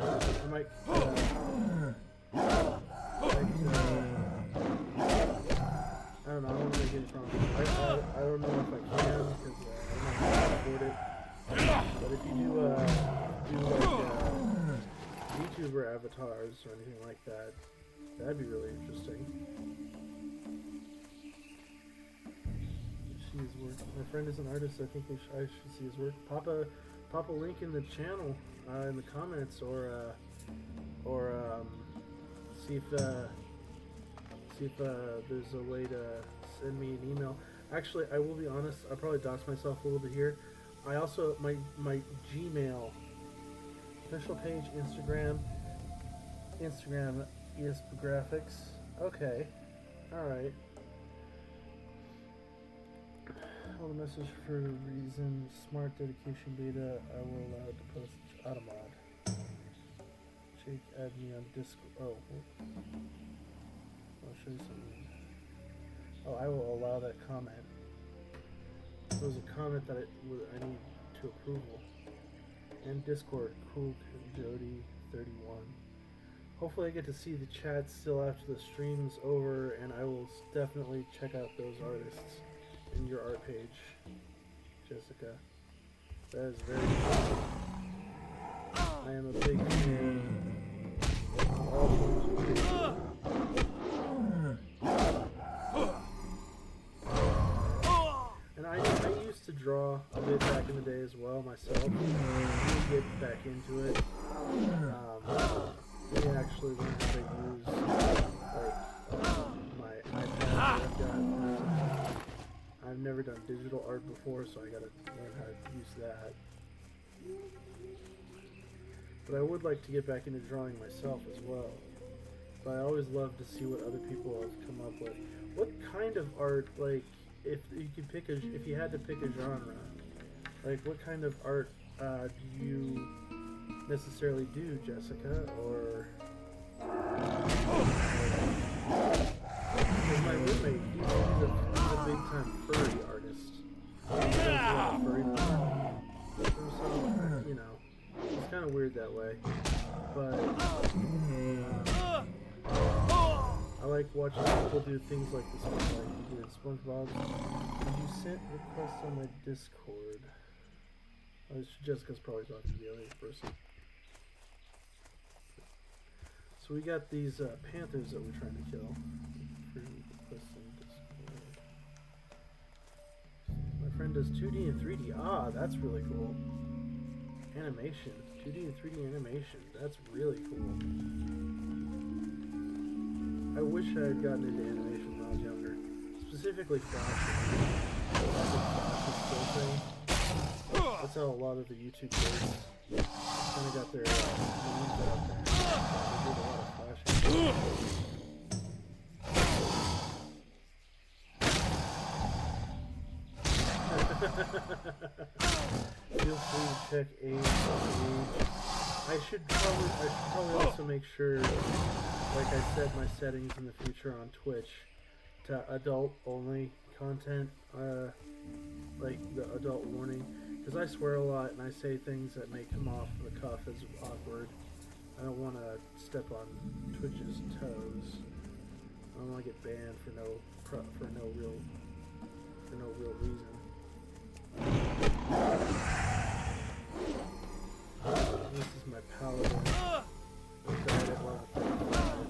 I might I don't know, I don't want to make any promises. I don't know if I can because I'm not going to afford it. But if you do like YouTuber avatars or anything like that, that'd be really interesting. See his work. My friend is an artist. I think I should see his work. Pop a link in the channel in the comments, or see if there's a way to send me an email. Actually, I will be honest. I'll probably dox myself a little bit here. I also my Gmail official page, Instagram ESPgraphics. Okay, all right. Hold a message for a reason. Smart dedication beta. I will allow it to post Automod. Jake, add me on Discord. Oh, I'll show you something. Oh, I will allow that comment. There was a comment that I need to approval. And Discord, Cool Jody 31. Hopefully I get to see the chat still after the stream's over, and I will definitely check out those artists in your art page, Jessica. That is very cool. I am a big fan of all forms of creativity. And I used to draw a bit back in the day as well myself. I need to get back into it. We actually learned how to use my iPad that I've got. I've never done digital art before, so I gotta learn how to use that. But I would like to get back into drawing myself as well. But I always love to see what other people have come up with. What kind of art, like, if you could pick if you had to pick a genre, like, what kind of art do you necessarily do, Jessica? Or because my roommate, he's a big time furry artist. He does a lot of furry porn. So, you know, it's kind of weird that way. But I like watching people do things like this one, like you did SpongeBob. Did you send requests on my Discord? Jessica's probably talking to the other person. So we got these panthers that we're trying to kill. My friend does 2D and 3D. Ah, that's really cool. Animation. 2D and 3D animation. That's really cool. I wish I had gotten into animation when I was younger. Specifically Flash. That's how a lot of the YouTube kids kind of got their memes out there. They did a lot of flashing. Feel free to check age. I should probably also make sure, like I set my settings in the future on Twitch to adult only content, like the adult warning, because I swear a lot and I say things that may come off the cuff as awkward. I don't want to step on Twitch's toes. I don't want to get banned for no real reason. This is my paladin. I'm bad at level 35.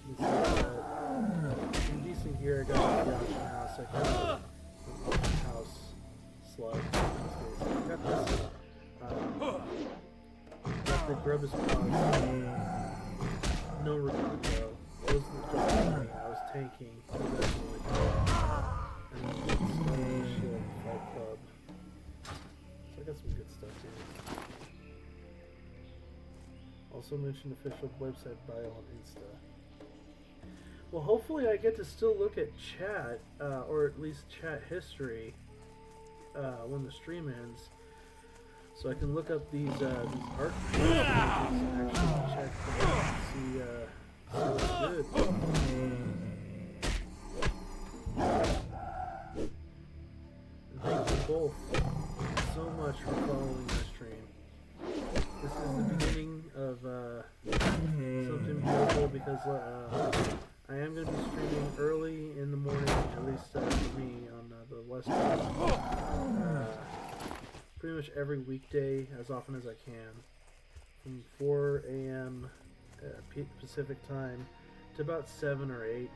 You can see that. In decent gear, I got the option Grub is paused. No regret though. It was the job. I was tanking. It was actually and then shield Fight Club. So I got some good stuff here. Also mentioned official website bio on Insta. Well, hopefully I get to still look at chat, or at least chat history, when the stream ends, so I can look up these art pages and actually check them out and see what's good. And thank you both so much for following my stream. This is the beginning of something beautiful because I am going to be streaming early in the morning, at least for me, on the West Coast. Pretty much every weekday, as often as I can. From 4 a.m. Pacific time to about 7 or 8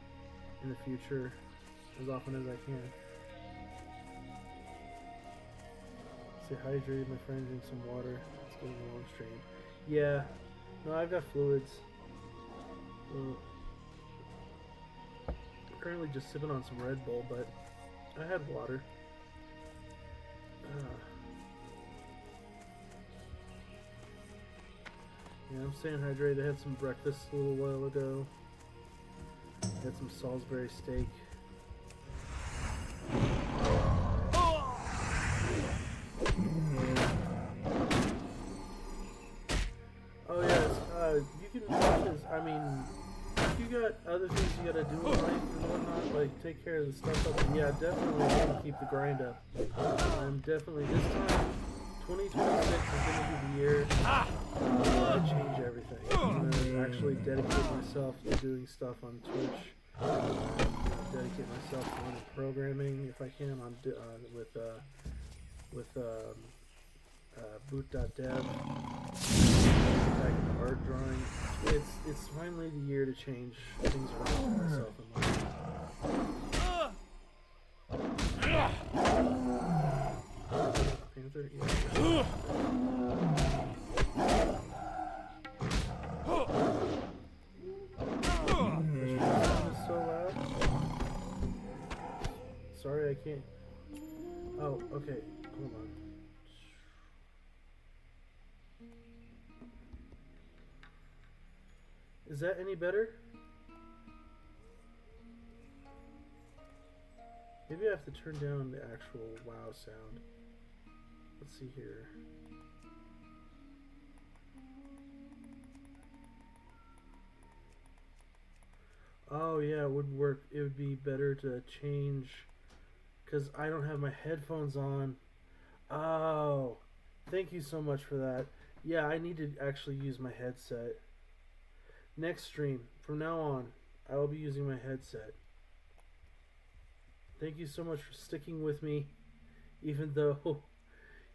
in the future, as often as I can. Stay hydrated, my friend, drink some water. It's getting a long stream. Yeah, no, I've got fluids. Currently just sipping on some Red Bull, but I had water. Yeah, I'm staying hydrated. I had some breakfast a little while ago. Had some Salisbury steak. Oh yes, you can watch this. I mean, if you got other things you gotta do in life and whatnot, like take care of the stuff up, yeah, definitely gonna keep the grind up. I'm definitely, this time, 2026 is gonna be the year to change everything. I'm gonna actually dedicate myself to doing stuff on Twitch. Dedicate myself to learning programming if I can on with boot.dev. Back into art drawing. It's finally the year to change things around for myself in life. Panther? Yeah. Is so loud. Sorry, I can't. Oh, okay. Hold on. Is that any better? Maybe I have to turn down the actual WoW sound. Let's see here. Oh yeah, it would work. It would be better to change because I don't have my headphones on. Oh, thank you so much for that. Yeah, I need to actually use my headset. Next stream, from now on, I will be using my headset. Thank you so much for sticking with me, even though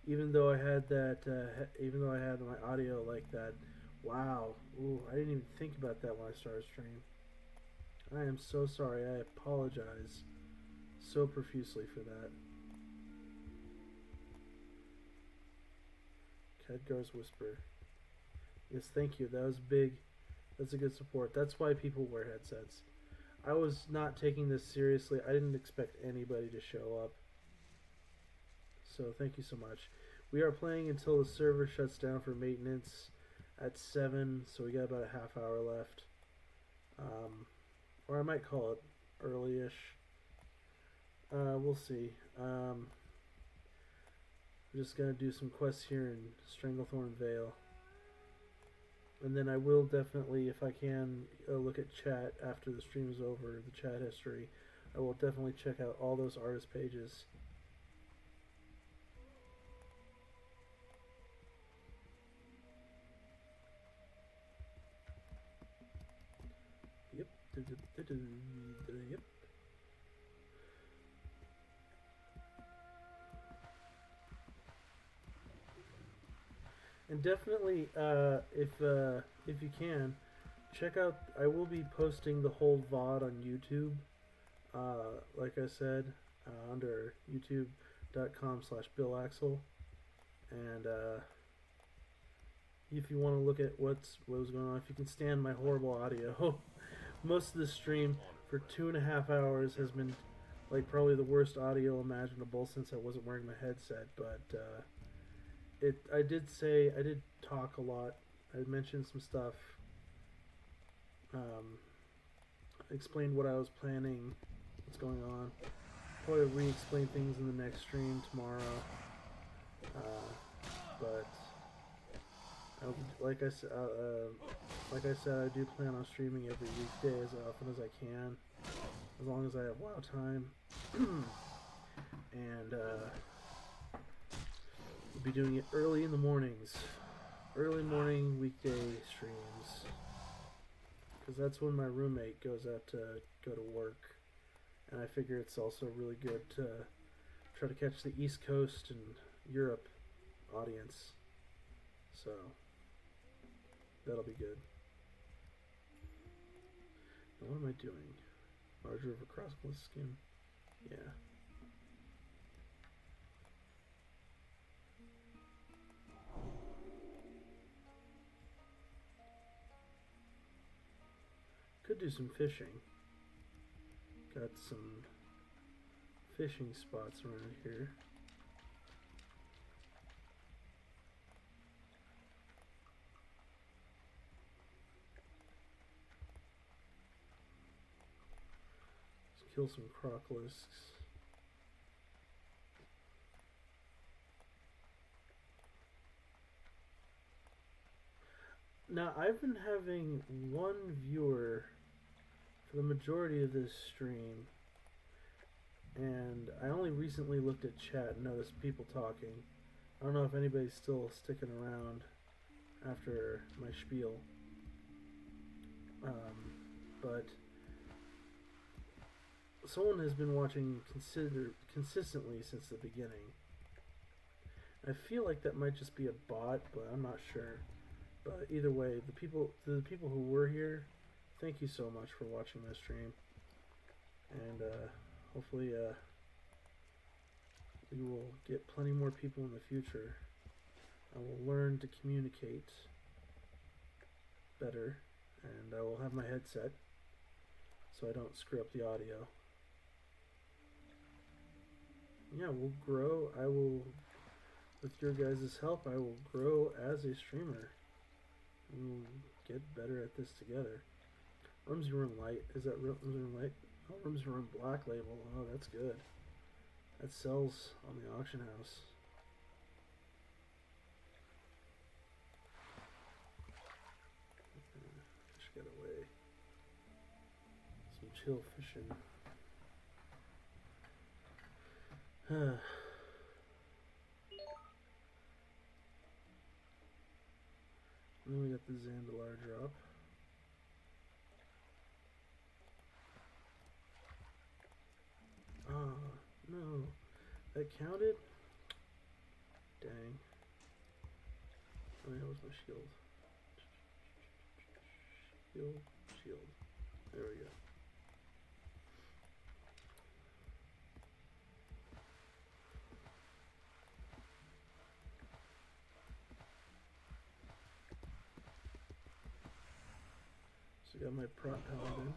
I had that, even though I had my audio like that. Wow, ooh, I didn't even think about that when I started stream. I am so sorry. I apologize so profusely for that. Khadgar's Whisper. Yes, thank you. That was big. That's a good support. That's why people wear headsets. I was not taking this seriously. I didn't expect anybody to show up. So thank you so much. We are playing until the server shuts down for maintenance at 7, so we got about a half hour left. Or I might call it early-ish. We'll see. I'm just going to do some quests here in Stranglethorn Vale. And then I will definitely, if I can, look at chat after the stream is over, the chat history. I will definitely check out all those artist pages. Yep. Yep. And definitely, if you can, check out. I will be posting the whole VOD on YouTube. Like I said, under youtube.com/Billaxle, and if you want to look at what was going on, if you can stand my horrible audio, most of the stream for 2.5 hours has been like probably the worst audio imaginable since I wasn't wearing my headset. But I did talk a lot. I mentioned some stuff. Explained what I was planning, what's going on. Probably re-explain things in the next stream tomorrow. But like I said, I do plan on streaming every weekday as often as I can, as long as I have WoW time. And we'll be doing it early in the mornings, early morning weekday streams, because that's when my roommate goes out to go to work, and I figure it's also really good to try to catch the East Coast and Europe audience. So that'll be good. Now what am I doing? Larger of a crossbow skin? Yeah. Could do some fishing. Got some fishing spots around here. Let's kill some crocolisks. Now, I've been having one viewer for the majority of this stream, and I only recently looked at chat and noticed people talking. I don't know if anybody's still sticking around after my spiel, but someone has been watching consistently since the beginning. I feel like that might just be a bot, but I'm not sure. But either way, the people who were here, thank you so much for watching my stream, and hopefully we will get plenty more people in the future. I will learn to communicate better, and I will have my headset so I don't screw up the audio. Yeah, we'll grow. I will, with your guys' help, I will grow as a streamer. We'll get better at this together. Rooms Room Light. Is that Rooms Room Light? Oh, Rooms Room Black Label. Oh, that's good. That sells on the auction house. Fish get away. Some chill fishing. Then we got the Zandalar drop. Ah, no. That counted? Dang. Oh, yeah, where's my shield? Shield. There we go. So I got my prop paladin.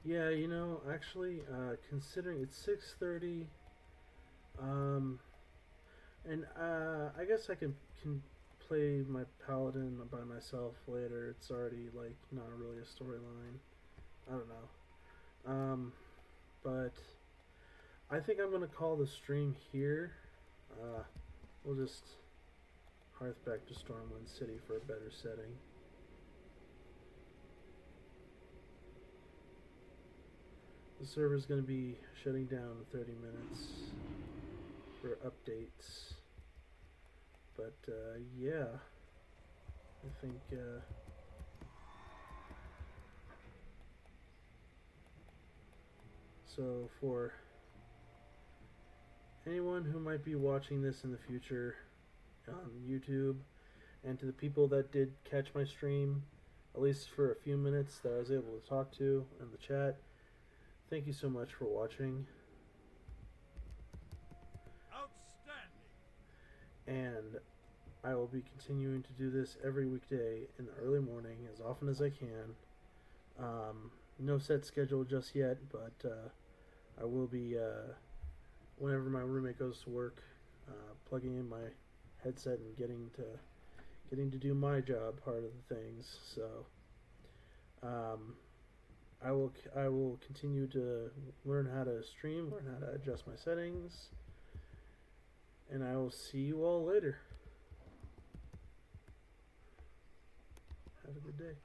Yeah, you know, actually, considering it's 6:30, and I guess I can play my paladin by myself later. It's already like not really a storyline. I don't know, but I think I'm gonna call the stream here. We'll just hearth back to Stormwind City for a better setting. The server's going to be shutting down in 30 minutes for updates. But, yeah. I think So for anyone who might be watching this in the future on YouTube, and to the people that did catch my stream, at least for a few minutes that I was able to talk to in the chat, thank you so much for watching. And I will be continuing to do this every weekday in the early morning as often as I can. No set schedule just yet, but I will be, whenever my roommate goes to work, plugging in my headset and getting to do my job part of the things. So I will continue to learn how to stream, learn how to adjust my settings, and I will see you all later. Have a good day.